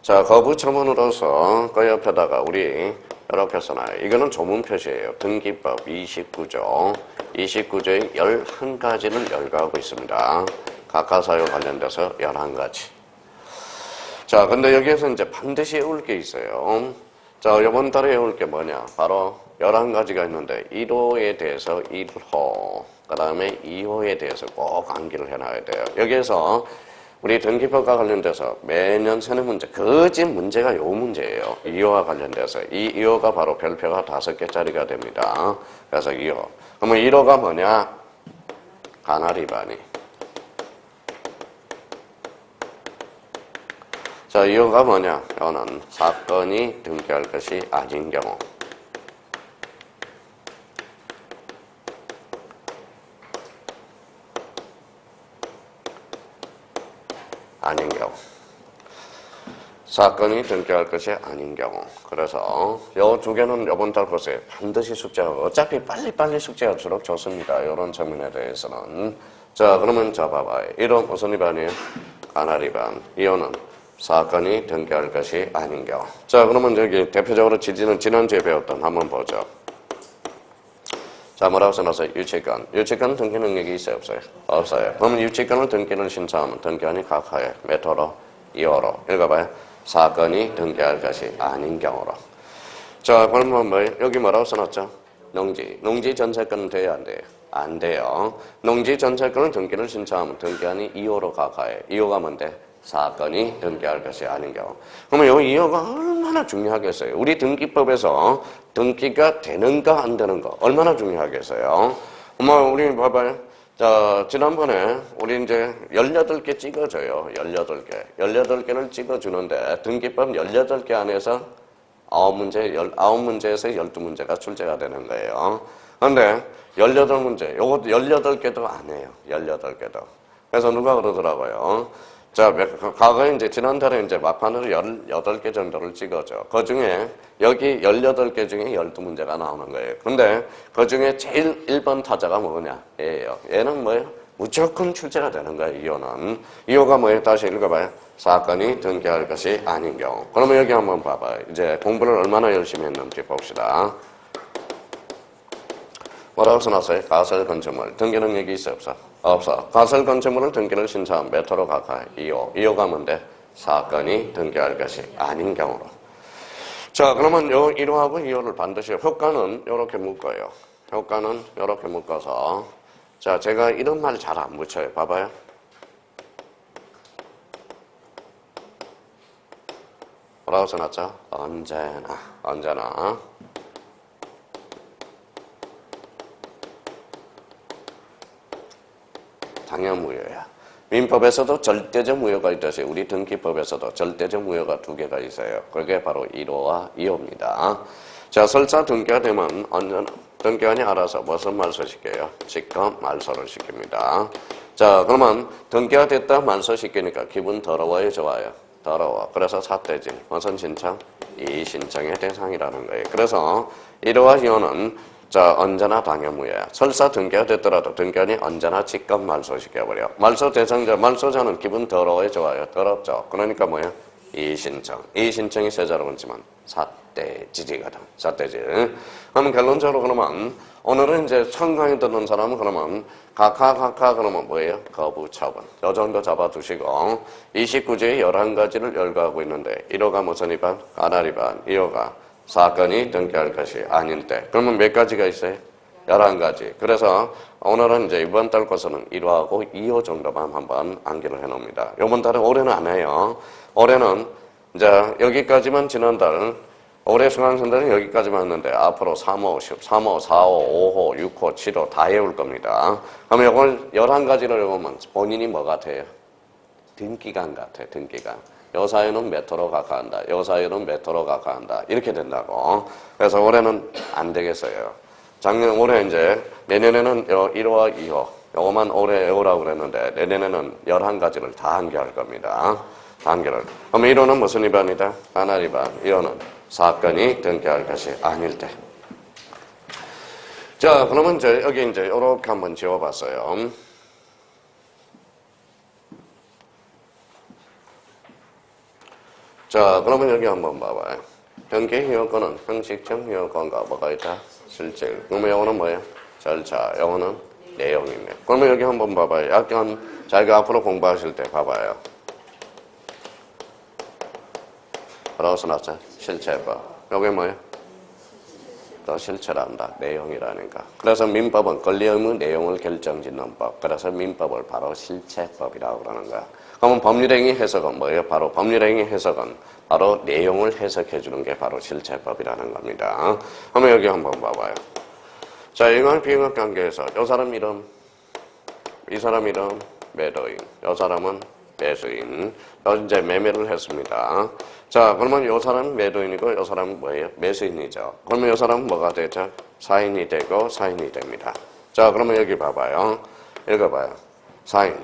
자, 거부 처분으로서 그 옆에다가 우리 이렇게 써놔요. 이거는 조문 표시예요. 등기법 29조. 29조의 11가지를 열거하고 있습니다. 각하사유 관련돼서 11가지. 자, 근데 여기에서 이제 반드시 외울 게 있어요. 자, 이번 달에 외울 게 뭐냐? 바로 11가지가 있는데 1호에 대해서 1호, 그 다음에 2호에 대해서 꼭 암기를 해놔야 돼요. 여기에서 우리 등기법과 관련돼서 매년 세는 문제, 거짓 문제가 요 문제예요. 2호와 관련돼서. 이 2호가 바로 별표가 5개짜리가 됩니다. 그래서 2호. 그러면 1호가 뭐냐? 가나 위반이. 자, 2호가 뭐냐? 이거는 사건이 등기할 것이 아닌 경우. 아닌 경우. 사건이 등기할 것이 아닌 경우. 그래서 요 두 개는 이번 달 것에 반드시 숙제하고, 어차피 빨리빨리 숙제할수록 좋습니다. 이런 측면에 대해서는. 자, 그러면 자 봐봐요. 1호 무슨 위반이에요? 가나 위반. 2호는 사건이 등기할 것이 아닌 경우. 자, 그러면 여기 대표적으로 지난주에 배웠던 한번 보죠. 자, 뭐라고 써놨어요? 유치권. 유치권 등기 능력이 있어요? 없어요? 없어요. 그러면 유치권을 등기를 신청하면 등기원이 각하에 몇 호로? 이어로. 읽어봐요. 사건이 등기할 것이 아닌 경우로. 자, 그러면 뭐 여기 뭐라고 써놨죠? 농지. 농지 전세권은 돼야 안 돼요? 안 돼요. 농지 전세권은 등기를 신청하면 등기한이 이호로 가까이. 이호가 뭔데? 사건이 등기할 것이 아닌 경우. 그러면 이 이호가 얼마나 중요하겠어요? 우리 등기법에서 등기가 되는가 안 되는가 얼마나 중요하겠어요? 우리 봐봐요. 자, 지난번에 우리 이제 18개 찍어줘요. 18개. 18개를 찍어주는데 등기법 18개 안에서 9문제에서 12문제가 출제가 되는 거예요. 그런데 18문제, 요것도 18개도 안 해요. 18개도. 그래서 누가 그러더라고요. 자, 과거에 이제 지난달에 이제 막판으로 18개 정도를 찍어줘. 그 중에 여기 18개 중에 12문제가 나오는 거예요. 근데 그 중에 제일 1번 타자가 뭐냐? 얘예요. 얘는 뭐예요? 무조건 출제가 되는 거예요, 이호는. 이호가 뭐예요? 다시 읽어봐요. 사건이 등기할 것이 아닌 경우. 그러면 여기 한번 봐봐요. 이제 공부를 얼마나 열심히 했는지 봅시다. 뭐라고 써놨어요? 가설 건축물. 등기는 여기 있어, 없어? 없어. 가설 건축물을 등기를 신청한 몇 호로 가까이? 2호. 2호가 뭔데? 사건이 등기할 것이 아닌 경우로. 자, 그러면 요 1호하고 2호를 반드시 효과는 요렇게 묶어요. 효과는 요렇게 묶어서. 자, 제가 이런 말 잘 안 붙여요. 봐봐요. 뭐라고 써놨죠? 언제나. 당연무효야. 민법에서도 절대적 무효가 있듯이 우리 등기법에서도 절대적 무효가 2개가 있어요. 그게 바로 1호와 2호입니다. 자, 설사 등기가 되면 등기관이 알아서 무슨 말소시켜요? 직권 말소를 시킵니다. 자, 그러면 등기가 됐다 말소시키니까 기분 더러워요, 좋아요? 더러워. 그래서 삿대질. 무슨 신청? 이 신청의 대상이라는 거예요. 그래서 1호와 2호는 자, 언제나 당연무효야. 설사 등기가 됐더라도 등기관이 언제나 직권 말소시켜버려. 말소 대상자, 말소자는 기분 더러워요, 좋아요? 더럽죠. 그러니까 뭐예요? 이신청. 이신청이 세자로 붙지만 삿대질이거든. 삿대질. 그러면 결론적으로 그러면 오늘은 이제 청강에 듣는 사람은 그러면 각하 그러면 뭐예요? 거부 처분. 요 정도 잡아두시고 29조의 11가지를 열거하고 있는데 1호가 무슨 위반? 가날 위반. 2호가 사건이 등기할 것이 아닐 때. 그러면 몇 가지가 있어요? 11가지. 그래서 오늘은 이제 이번 달 것은 1호하고 2호 정도만 한번 암기를 해 놓습니다. 이번 달은 올해는 안 해요. 올해는 이제 여기까지만 지난달 올해 수강생들은 여기까지만 했는데 앞으로 3호, 4호, 5호, 6호, 7호 다 외울 겁니다. 그러면 이걸 11가지를 외우면 본인이 뭐 같아요? 등기관 같아, 등기관. 요 사유는 몇 호로 가까운다. 요 사유는 몇 호로 가까운다. 이렇게 된다고. 그래서 올해는 안 되겠어요. 올해 이제 내년에는 요 1호와 2호. 요거만 올해 외우라고 그랬는데 내년에는 11가지를 다 암기할 겁니다. 암기를. 그럼 1호는 무슨 위반이다? 가날 위반. 2호는 사건이 등기할 것이 아닐 때. 자, 그러면 이제 여기 이제 요렇게 한번 지워봤어요. 자, 그러면 여기 한번 봐봐요. 등기효건은 형식적 효건과 뭐가 있다? 실질. 그러면 요거는 뭐예요? 절차. 요거는 내용이네. 그러면 여기 한번 봐봐요. 약간 자기가 앞으로 공부하실 때 봐봐요. 뭐라고 써놨죠? 실체법. 요게 뭐예요? 또 실체란다. 내용이라니까. 그래서 민법은 권리 의무 내용을 결정짓는 법. 그래서 민법을 바로 실체법이라고 그러는 거야. 그러면 법률행위 해석은 뭐예요? 바로 법률행위 해석은 바로 내용을 해석해 주는 게 바로 실체법이라는 겁니다. 한번 여기 한번 봐봐요. 자, 영업 비영업 관계에서 요 사람 이름, 이 사람 이름 매도인, 요 사람은 매수인. 이제 매매를 했습니다. 자, 그러면 요 사람은 매도인이고 요 사람은 뭐예요? 매수인이죠. 그러면 요 사람은 뭐가 되죠? 사인이 되고 사인이 됩니다. 자, 그러면 여기 봐봐요. 읽어봐요. 사인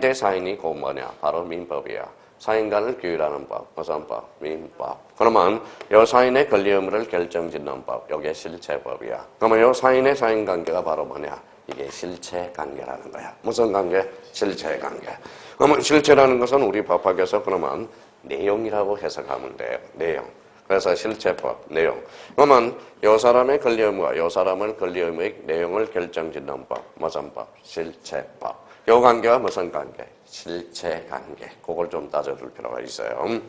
대 사인이 곧 뭐냐? 바로 민법이야. 사인간을 규율하는 법. 무슨 법? 민법. 그러면 요 사인의 권리 의무를 결정짓는 법. 요게 실체법이야. 그러면 요 사인의 사인 관계가 바로 뭐냐? 이게 실체 관계라는 거야. 무슨 관계? 실체 관계. 그러면 실체라는 것은 우리 법학에서 그러면 내용이라고 해석하면 돼요. 내용. 그래서 실체법, 내용. 그러면 요 사람의 권리 의무와 요 사람을 권리 의무의 내용을 결정짓는 법. 무슨 법? 실체법. 요 관계가 무슨 관계? 실체 관계. 그걸 좀 따져줄 필요가 있어요.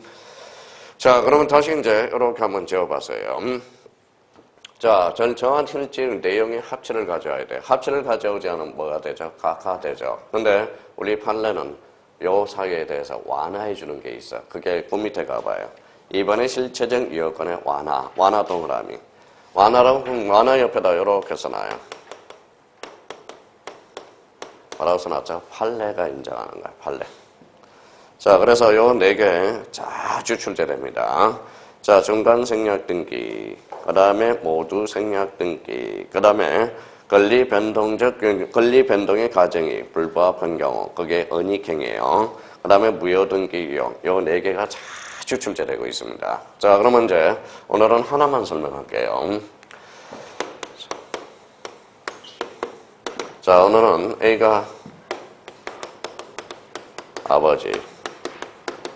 자, 그러면 다시 이제 이렇게 한번 지어봤어요. 자, 정한 실질 내용의 합치를 가져와야 돼. 합치를 가져오지 않으면 뭐가 되죠? 각하되죠. 근데 우리 판례는 요 사유에 대해서 완화해 주는 게 있어. 그게 그 밑에 가봐요. 이번에 실체적 유효권의 완화 동그라미. 완화 옆에다 이렇게 써놔요. 뭐라고 써놨죠? 판례가 인정하는 거야, 판례. 자, 그래서 요 4개 자주 출제됩니다. 자, 중간 생략 등기, 그 다음에 모두 생략 등기, 그 다음에 권리 변동의 가정이 불부합한 경우, 그게 은닉행이에요. 그 다음에 무효 등기 유형, 요 4개가 자주 출제되고 있습니다. 자, 그러면 이제 오늘은 하나만 설명할게요. 자, 오늘은 A가 아버지,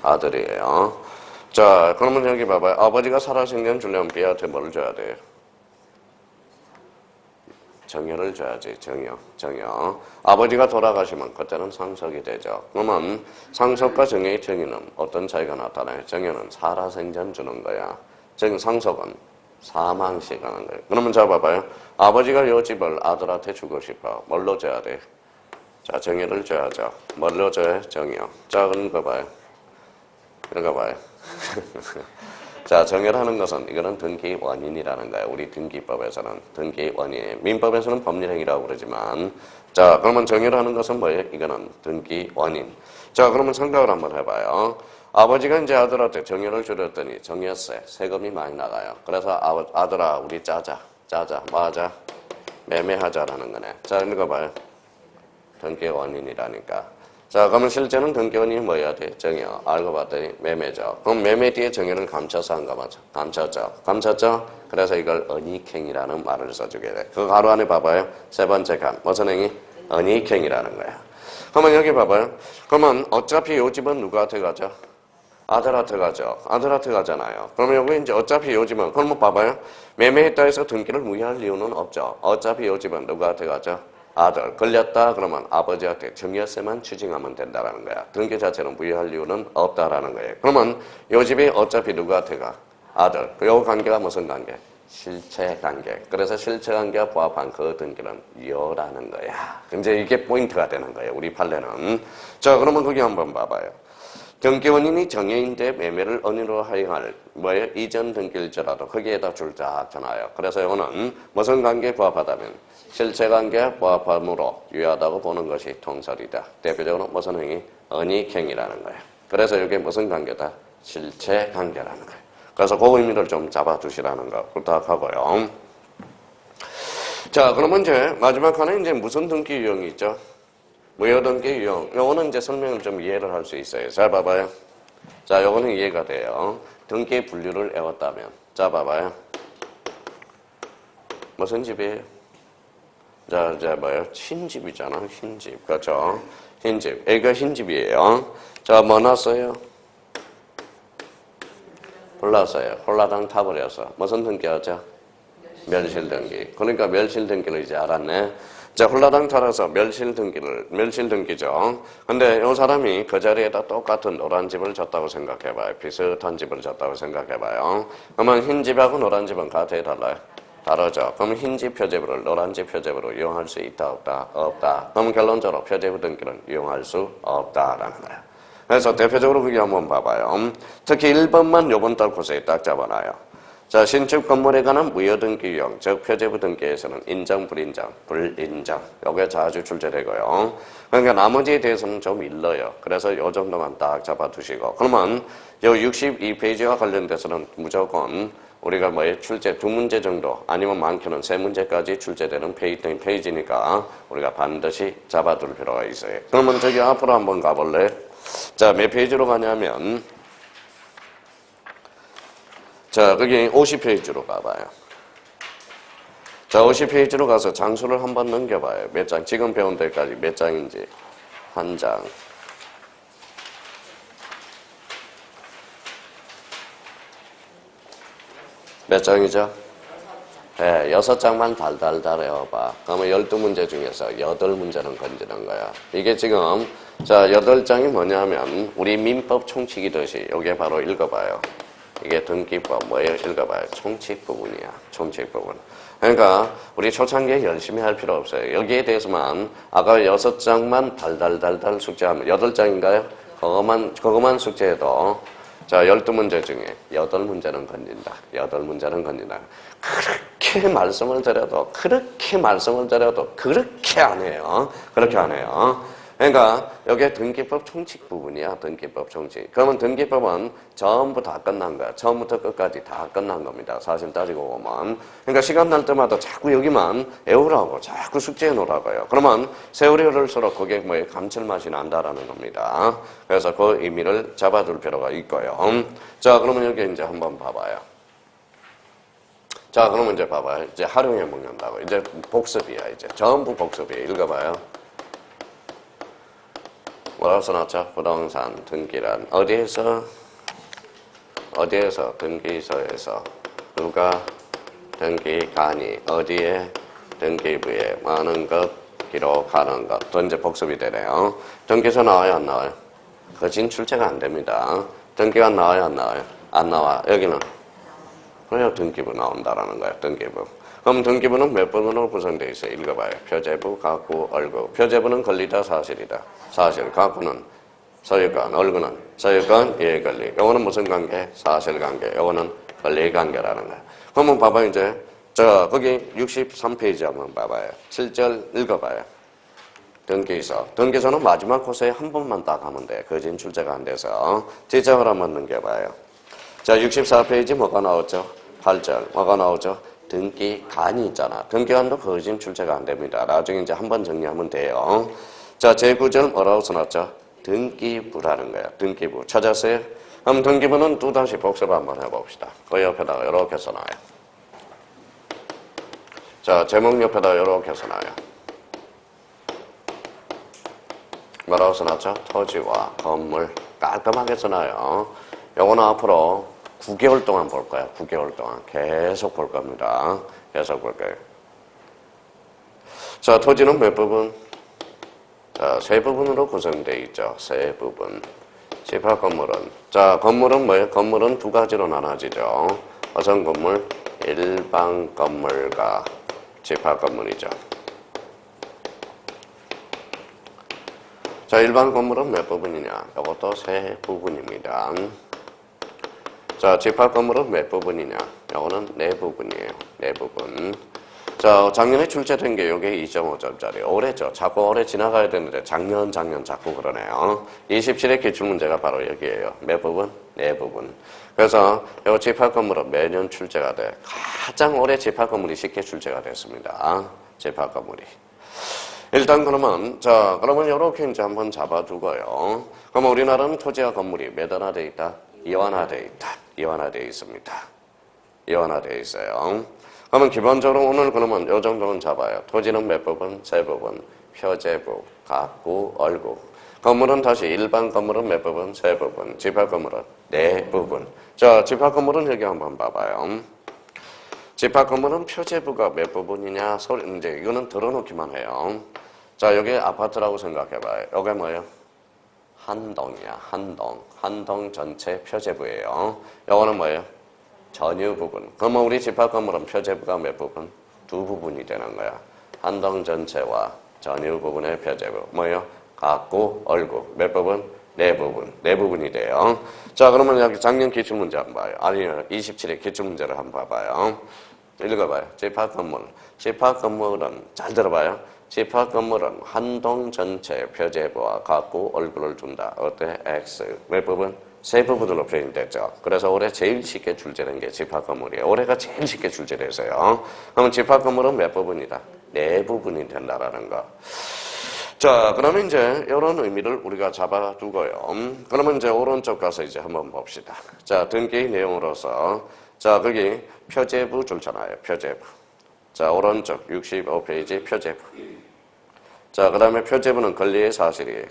아들이에요. 자, 그러면 여기 봐봐요. 아버지가 살아생전 주려면 B한테 뭘 줘야 돼요? 정여를 줘야지. 정여. 아버지가 돌아가시면 그때는 상속이 되죠. 그러면 상속과 정여의 정의는 어떤 차이가 나타나요? 정여는 살아생전 주는 거야. 상속은 사망 시 가는 거예요. 그러면 자 봐봐요. 아버지가 이 집을 아들한테 주고 싶어. 뭘로 줘야 돼? 자, 정여를 줘야죠. 뭘로 줘야? 정여. 자, 그러니까 봐요. 자, 정여라는 것은 이거는 등기 원인이라는 거예요. 우리 등기법에서는 등기 원인. 민법에서는 법률행위라고 그러지만, 자, 그러면 정여라는 것은 뭐예요? 이거는 등기 원인. 자, 그러면 생각을 한번 해봐요. 아버지가 이제 아들한테 정여를 줄였더니 정여세, 세금이 많이 나가요. 그래서 아들아, 우리 짜자, 맞아, 매매하자라는 거네. 자, 이거 봐요. 등기 원인이라니까. 자, 그러면 실제는 등기 원인이 뭐여야 돼? 정여. 알고 봤더니 매매죠. 그럼 매매 뒤에 정여를 감춰서 한가 봐죠. 감췄죠? 그래서 이걸 은닉행위라는 말을 써주게 돼. 그 가로 안에 봐봐요. 세 번째 간. 무슨 행위? 은닉행위라는 거야. 그러면 여기 봐봐요. 그러면 어차피 요 집은 누구한테 가죠? 아들한테 가죠. 아들한테 가잖아요. 그러면 여기 이제 어차피 요 집은, 그럼 봐봐요. 매매했다 해서 등기를 무효할 이유는 없죠. 어차피 요 집은 누구한테 가죠? 아들. 걸렸다 그러면 아버지한테 정여세만 추징하면 된다라는 거야. 등기 자체는 무효할 이유는 없다라는 거예요. 그러면 요 집이 어차피 누구한테 가? 아들. 요 관계가 무슨 관계? 실체 관계. 그래서 실체 관계와 부합한 그 등기는 유효라는 거야. 이제 이게 포인트가 되는 거예요. 우리 판례는. 자, 그러면 거기 한번 봐봐요. 등기 원인이 정여인데 매매를 은유로 하여할 뭐예요? 이전 등기일지라도 거기에다 줄짝 쳐놔요. 그래서 이거는 무슨 관계에 부합하다면 실체 관계에 부합함으로 유효하다고 보는 것이 통설이다. 대표적으로 무슨 행위? 은닉행위라는 거예요. 그래서 이게 무슨 관계다? 실체 관계라는 거예요. 그래서 그 의미를 좀 잡아두시라는 거 부탁하고요. 자, 그러면 이제 마지막 하나 이제 무슨 등기 유형이 있죠? 무효 등기 유형. 요거는 이제 설명을 좀 이해를 할 수 있어요. 잘 봐봐요. 자, 요거는 이해가 돼요. 등기 분류를 외웠다면. 자, 봐봐요. 무슨 집이에요? 자, 뭐예요? 흰집이잖아. 흰집. 그렇죠? 흰집. A가 흰집이에요. 자, 뭐 났어요? 골랐어요. 홀라당 타버려서. 무슨 등기하죠? 멸실 등기. 그러니까 멸실 등기를 이제 알았네. 자, 홀라당 타라서 멸실 등기죠. 근데 이 사람이 그 자리에다 똑같은 노란 집을 줬다고 생각해봐요. 비슷한 집을 줬다고 생각해봐요. 그러면 흰 집하고 노란 집은 같아요, 달라요? 다르죠. 그럼 흰집 표제부를 노란집 표제부로 이용할 수 있다, 없다? 없다. 그럼 결론적으로 표제부 등기는 이용할 수 없다라는 거예요. 그래서 대표적으로 그게 한번 봐봐요. 특히 1번만 요번 달 코스에 딱 잡아놔요. 자, 신축 건물에 관한 무효 등기 유형, 즉 표제부 등기에서는 인정, 불인정. 요게 자주 출제되고요. 그러니까 나머지에 대해서는 좀 일러요. 그래서 요 정도만 딱 잡아두시고. 그러면 요 62페이지와 관련돼서는 무조건 우리가 뭐에 출제 2문제 정도 아니면 많게는 3문제까지 출제되는 페이지니까 우리가 반드시 잡아둘 필요가 있어요. 그러면 저기 앞으로 한번 가볼래? 자, 몇 페이지로 가냐면 자, 거기 50페이지로 가봐요. 자, 50페이지로 가서 장수를 한번 넘겨봐요. 몇 장, 지금 배운 데까지 몇 장인지. 한 장. 몇 장이죠? 예, 6장만 달달달 해봐. 그러면 12문제 중에서 8문제는 건지는 거야. 이게 지금, 자, 8장이 뭐냐면, 우리 민법 총칙이듯이, 요게 바로 읽어봐요. 이게 등기법, 뭐예요? 읽어봐요. 총칙 부분이야. 총칙 부분. 그러니까, 우리 초창기에 열심히 할 필요 없어요. 여기에 대해서만, 아까 6장만 달달달달 숙제하면, 8장인가요? 그거만 숙제해도, 자, 12문제 중에 8문제는 건진다. 8문제는 건진다. 그렇게 말씀을 드려도 그렇게 안 해요. 그렇게 안 해요. 그러니까 여기에 등기법 총칙 부분이야. 등기법 총칙. 그러면 등기법은 전부 다 끝난 거야. 처음부터 끝까지 다 끝난 겁니다. 사실 따지고 보면. 그러니까 시간 날 때마다 자꾸 여기만 외우라고 자꾸 숙제해 놓으라고요. 그러면 세월이 흐를수록 그게 뭐 감칠맛이 난다라는 겁니다. 그래서 그 의미를 잡아줄 필요가 있고요. 자, 그러면 여기 이제 한번 봐봐요. 자, 그러면 이제 봐봐요. 이제 활용해 먹는다고. 이제 복습이야. 이제 전부 복습이에요. 읽어봐요. 뭐라고 써놨죠? 부동산 등기란 어디에서 등기소에서 누가 등기관이 어디에 등기부에 많은 것 기록하는 것. 또 이제 복습이 되네요. 등기소 나와요? 안 나와요? 거진 출제가 안 됩니다. 등기관 나와요? 안 나와요? 안 나와. 여기는 그래야 등기부 나온다라는 거예요. 등기부. 그럼 등기부는 몇 부분으로 구성되어 있어요? 읽어봐요. 표제부, 가구, 얼구. 표제부는 권리다, 사실이다. 사실. 가구는 소유권, 얼구는 소유권, 이해권리. 요거는 무슨 관계? 사실관계. 요거는 권리관계라는 거예요. 그러면 봐봐요. 이제 자, 거기 63페이지 한번 봐봐요. 7절 읽어봐요. 등기소. 등기소는 마지막 코스에 한 번만 딱 하면 돼. 거진 출제가 안 돼서. 지적을 한번 넘겨봐요. 자, 64페이지 뭐가 나오죠? 8절. 뭐가 나오죠? 등기관이 있잖아. 등기관도 거진 출제가 안 됩니다. 나중에 이제 한번 정리하면 돼요. 자, 제9절 뭐라고 써놨죠? 등기부라는 거야. 등기부. 찾았어요? 그럼 등기부는 또다시 복습 한번 해봅시다. 그 옆에다가 이렇게 써놔요. 자, 제목 옆에다가 이렇게 써놔요. 뭐라고 써놨죠? 토지와 건물. 깔끔하게 써놔요. 요거는 앞으로 9개월 동안 볼 거야. 9개월 동안. 계속 볼 겁니다. 계속 볼 거예요. 자, 토지는 몇 부분? 자, 세 부분으로 구성되어 있죠. 세 부분. 집합 건물은. 자, 건물은 뭐예요? 건물은 두 가지로 나눠지죠. 어선 건물, 일반 건물과 집합 건물이죠. 자, 일반 건물은 몇 부분이냐? 이것도 세 부분입니다. 자, 집합 건물은 몇 부분이냐? 이거는 네 부분이에요. 네 부분. 자, 작년에 출제된 게 이게 2.5점짜리. 올해죠. 자꾸 올해 지나가야 되는데 작년 자꾸 그러네요. 27의 기출문제가 바로 여기에요. 몇 부분? 네 부분. 그래서 이 집합 건물은 매년 출제가 돼. 가장 올해 집합 건물이 쉽게 출제가 됐습니다. 집합 건물이. 일단 그러면 그러면 이렇게 이제 한번 잡아두고요. 그러면 우리나라는 토지와 건물이 몇 하나되어 있다? 이완화되어 있다. 이완화되어 있습니다. 이완화되어 있어요. 그러면 기본적으로 오늘 그러면 이 정도는 잡아요. 토지는 몇 부분? 세 부분. 표제부, 가구, 얼구. 건물은 다시 일반 건물은 몇 부분? 세 부분. 집합 건물은 네 부분. 자, 집합 건물은 여기 한번 봐봐요. 집합 건물은 표제부가 몇 부분이냐? 이제 이거는 들어놓기만 해요. 자, 여기 아파트라고 생각해봐요. 여기 뭐예요? 한 동이야. 한 동 전체 표제부예요. 이거는 뭐예요? 전유 부분. 그러면 우리 집합 건물은 표제부가 몇 부분? 두 부분이 되는 거야. 한 동 전체와 전유 부분의 표제부. 뭐예요? 가구, 얼구. 몇 부분? 네 부분. 네 부분이 돼요. 자, 그러면 여기 작년 기출문제 한번 봐요. 아니요, 27의 기출문제를 한번 봐봐요. 읽어봐요. 집합 건물. 집합 건물은, 잘 들어봐요. 집합 건물은 한 동 전체 표제부와 가구, 얼굴을 준다. 어때? X. 몇 부분? 세 부분으로 표현됐죠. 그래서 올해 제일 쉽게 출제된 게 집합 건물이에요. 올해가 제일 쉽게 출제됐어요. 그러면 집합 건물은 몇 부분이다? 네 부분이 된다라는 거. 자, 그러면 이제 이런 의미를 우리가 잡아두고요. 그러면 이제 오른쪽 가서 이제 한번 봅시다. 자, 등기 내용으로서 자, 거기 표제부 줄잖아요. 표제부. 자, 오른쪽 65페이지 표제부. 자, 그 다음에 표제부는 권리의 사실이에요.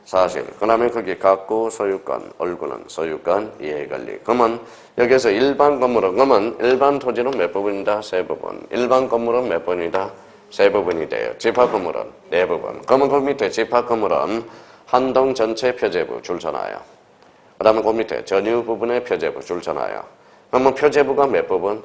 사실. 그 다음에 거기 갖고 소유권, 얼구는 소유권, 이해관리. 그러면 여기서 일반 건물은, 그러면 일반 토지는 몇 부분이다? 세 부분. 일반 건물은 몇 부분이다? 세 부분이 돼요. 집합 건물은 네 부분. 그러면 그 밑에 집합 건물은 한 동 전체 표제부 줄 쳐놔요. 그 다음에 그 밑에 전유 부분의 표제부 줄 쳐놔요. 그러면 표제부가 몇 부분?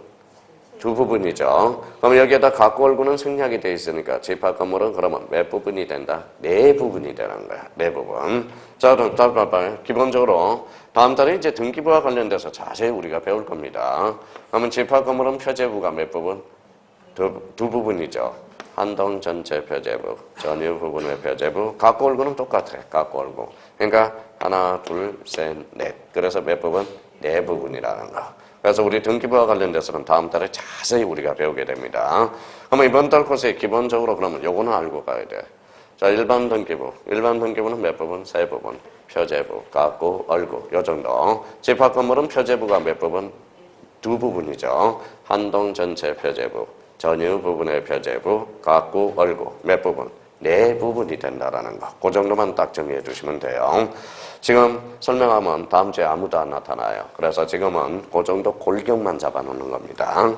두 부분이죠. 그럼 여기에다 갖고 얼구는 생략이 돼 있으니까 집합 건물은 그러면 몇 부분이 된다? 네 부분이 되는 거야. 네 부분. 자, 그럼 봐봐요. 기본적으로 다음 달에 이제 등기부와 관련돼서 자세히 우리가 배울 겁니다. 그러면 집합 건물은 표제부가 몇 부분? 두 부분이죠. 한동 전체 표제부, 전유 부분의 표제부, 갖고 얼구는 똑같아. 갖고 얼구. 그러니까 하나, 둘, 셋, 넷. 그래서 몇 부분? 네 부분이라는 거. 그래서 우리 등기부와 관련돼서는 다음 달에 자세히 우리가 배우게 됩니다. 그러면 이번 달 코스에 기본적으로 그러면 요거는 알고 가야 돼. 자, 일반 등기부. 일반 등기부는 몇 부분? 세 부분. 표제부, 갖고, 얼구. 요 정도. 집합 건물은 표제부가 몇 부분? 두 부분이죠. 한동 전체 표제부, 전유 부분의 표제부, 갖고, 얼구. 몇 부분? 네 부분이 된다라는 거. 그 정도만 딱 정리해 주시면 돼요. 지금 설명하면 다음 주에 아무도 안 나타나요. 그래서 지금은 그 정도 골격만 잡아놓는 겁니다.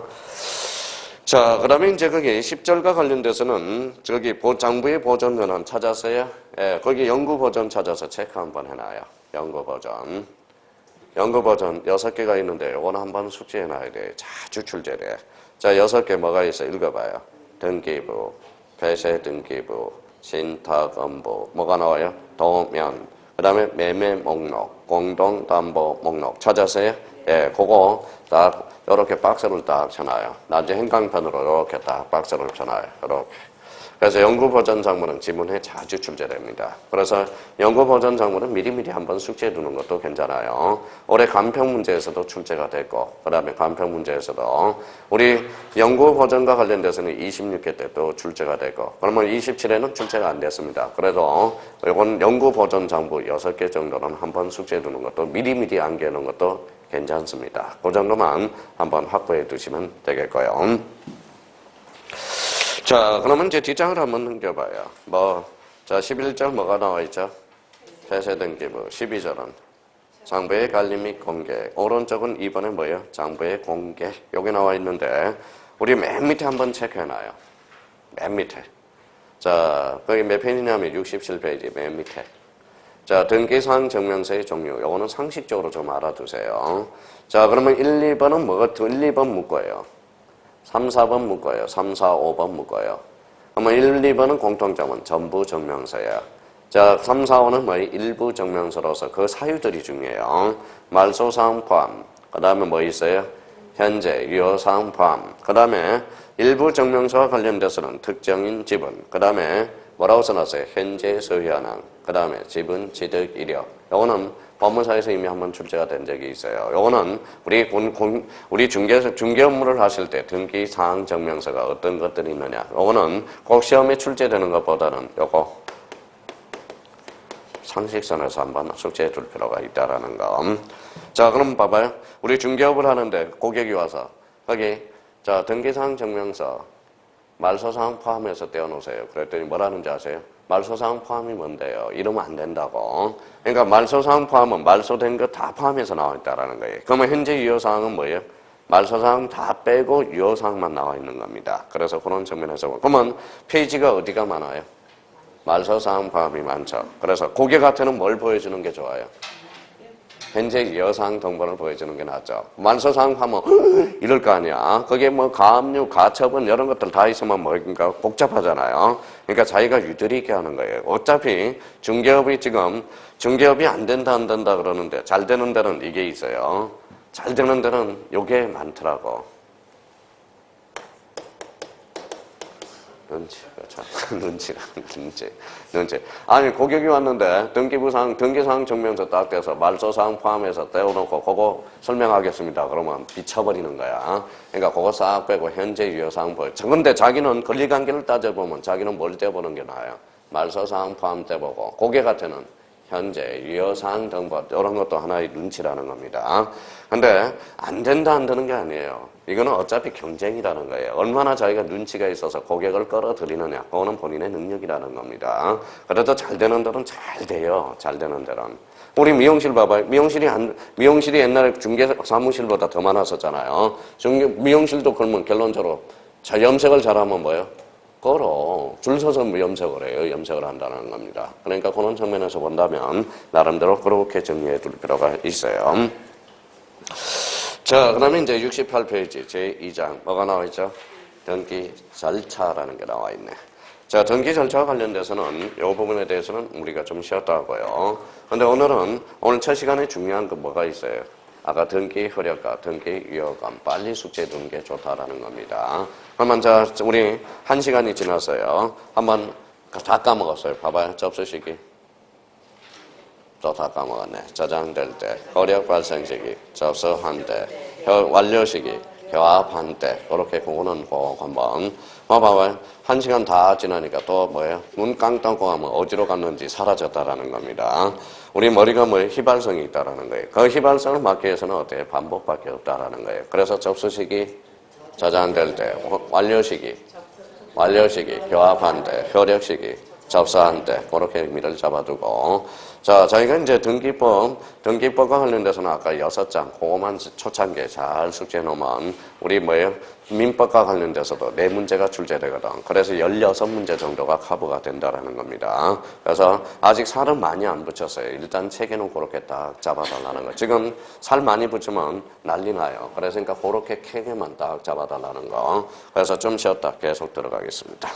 자, 그 다음에 이제 거기 10절과 관련돼서는 저기 장부의 보존면허 찾았어요? 예, 거기 연구 버전 찾아서 체크 한번 해놔요. 연구 버전. 연구 버전 6개가 있는데 요거는 한번 숙지해놔야 돼. 자주 출제돼. 자, 6개 뭐가 있어? 읽어봐요. 등기부, 폐쇄 등기부, 신탁업무, 뭐가 나와요? 도면. 그 다음에 매매 목록, 공동담보 목록 찾았어요? 예, 그거 딱 이렇게 박스를 딱 쳐놔요. 나중에 행강편으로 이렇게 딱 박스를 쳐놔요. 이렇게. 그래서 연구 버전 작물은 지문에 자주 출제됩니다. 그래서 연구 버전 작물은 미리미리 한번 숙지해 두는 것도 괜찮아요. 올해 간평 문제에서도 출제가 됐고, 그 다음에 간평 문제에서도 우리 연구 버전과 관련돼서는 26회 때 또 출제가 됐고, 그러면 27회는 출제가 안 됐습니다. 그래도 이건 연구 버전 작물 6개 정도는 한번 숙지해 두는 것도 미리미리 암기해 놓은 것도 괜찮습니다. 그 정도만 한번 확보해 두시면 되겠고요. 자, 그러면 이제 뒷장을 한번 넘겨봐요. 자, 11절 뭐가 나와 있죠? 폐쇄 등기부. 12절은 장부의 관리 및 공개. 오른쪽은 2번에 뭐예요? 장부의 공개. 여기 나와 있는데, 우리 맨 밑에 한번 체크해놔요. 맨 밑에. 자, 거기 몇 페이지냐면 67페이지 맨 밑에. 자, 등기사항 증명서의 종류. 요거는 상식적으로 좀 알아두세요. 자, 그러면 1, 2번은 뭐가, 1, 2번 묶어요. 3, 4번 묶어요. 3, 4, 5번 묶어요. 그러면 1, 2번은 공통점은 전부 증명서예요. 자, 3, 4, 5는 뭐 일부 증명서로서 그 사유들이 중요해요. 말소사항 포함. 그 다음에 뭐 있어요? 현재, 유효사항 포함. 그 다음에 일부 증명서와 관련돼서는 특정인 지분. 그 다음에 뭐라고 써놨어요? 현재 소유한항. 그 다음에 지분, 취득, 이력. 요거는 법무사에서 이미 한번 출제가 된 적이 있어요. 요거는 우리 중개 업무를 하실 때 등기 사항 증명서가 어떤 것들이 있느냐. 요거는 꼭 시험에 출제되는 것보다는 요거 상식선에서 한번 숙제해 둘 필요가 있다라는 거. 자, 그럼 봐봐요. 우리 중개업을 하는데 고객이 와서 거기 자, 등기 사항 증명서 말소사항 포함해서 떼어놓으세요. 그랬더니 뭐라는지 아세요? 말소사항 포함이 뭔데요? 이러면 안 된다고. 그러니까 말소사항 포함은 말소된 거 다 포함해서 나와 있다라는 거예요. 그러면 현재 유효사항은 뭐예요? 말소사항 다 빼고 유효사항만 나와 있는 겁니다. 그래서 그런 측면에서 그러면 페이지가 어디가 많아요? 말소사항 포함이 많죠. 그래서 고객한테는 뭘 보여주는 게 좋아요? 현재 유효사항 등본을 보여주는 게 낫죠. 말소사항 하면 이럴 거 아니야. 거기에 뭐 가압류, 가처분 이런 것들 다 있으면 뭐 그러니까 복잡하잖아요. 그러니까 자기가 유도리 있게 하는 거예요. 어차피 중개업이 지금 중개업이 안 된다 그러는데 잘 되는 데는 이게 있어요. 잘 되는 데는 요게 많더라고. 눈치. 아니, 고객이 왔는데, 등기사항 증명서 딱 떼서 말소사항 포함해서 떼어놓고, 그거 설명하겠습니다. 그러면 미쳐버리는 거야. 그러니까 그거 싹 빼고, 현재 유효사항 보여. 근데 자기는 권리관계를 따져보면, 자기는 뭘 떼보는 게 나아요? 말소사항 포함 떼보고, 고객한테는 현재, 유효사항 등본 이런 것도 하나의 눈치라는 겁니다. 근데 안 된다 안 되는 게 아니에요. 이거는 어차피 경쟁이라는 거예요. 얼마나 자기가 눈치가 있어서 고객을 끌어들이느냐. 그거는 본인의 능력이라는 겁니다. 그래도 잘 되는 데는 잘 돼요. 잘 되는 데는. 우리 미용실 봐봐요. 미용실이 옛날에 중개 사무실보다 더 많았었잖아요. 미용실도 그러면 결론적으로 염색을 잘하면 뭐예요? 줄 서서 염색을 해요. 염색을 한다는 겁니다. 그러니까 그런 측면에서 본다면 나름대로 그렇게 정리해 둘 필요가 있어요. 자, 그 다음에 이제 68페이지 제2장 뭐가 나와 있죠? 등기 절차라는 게 나와 있네. 자, 등기 절차와 관련돼서는 이 부분에 대해서는 우리가 좀 쉬었다 하고요. 근데 오늘 첫 시간에 중요한 거 뭐가 있어요? 아까 등기 효력과 등기 유효감 빨리 숙지해 두는 게 좋다라는 겁니다. 그러면 자, 우리 1시간이 지났어요. 한번 다 까먹었어요. 봐봐요. 접수시기. 또 다 까먹었네. 저장될 때, 효력 발생 시기, 접수한 때, 완료 시기, 교합한 때, 그렇게 그거는 꼭 한번 봐봐요. 1시간 다 지나니까 또 뭐예요? 눈 깡 떠고 하면 어디로 갔는지 사라졌다라는 겁니다. 우리 머리가 뭐예요? 휘발성이 있다라는 거예요. 그 휘발성을 막기 위해서는 어때요? 반복밖에 없다라는 거예요. 그래서 접수 시기, 저장될 때, 완료 시기, 교합한 때, 효력 시기, 접수한 때, 그렇게 의미를 잡아두고. 자, 저희가 이제 등기법과 관련돼서는 아까 6장, 그거만 초창기에 잘 숙지해 놓으면, 우리 뭐예요? 민법과 관련돼서도 4문제가 출제되거든. 그래서 16문제 정도가 커버가 된다라는 겁니다. 그래서 아직 살은 많이 안 붙였어요. 일단 체계는 그렇게 딱 잡아달라는 거. 지금 살 많이 붙이면 난리 나요. 그래서 그렇게 캐게만 딱 잡아달라는 거. 그래서 좀 쉬었다 계속 들어가겠습니다.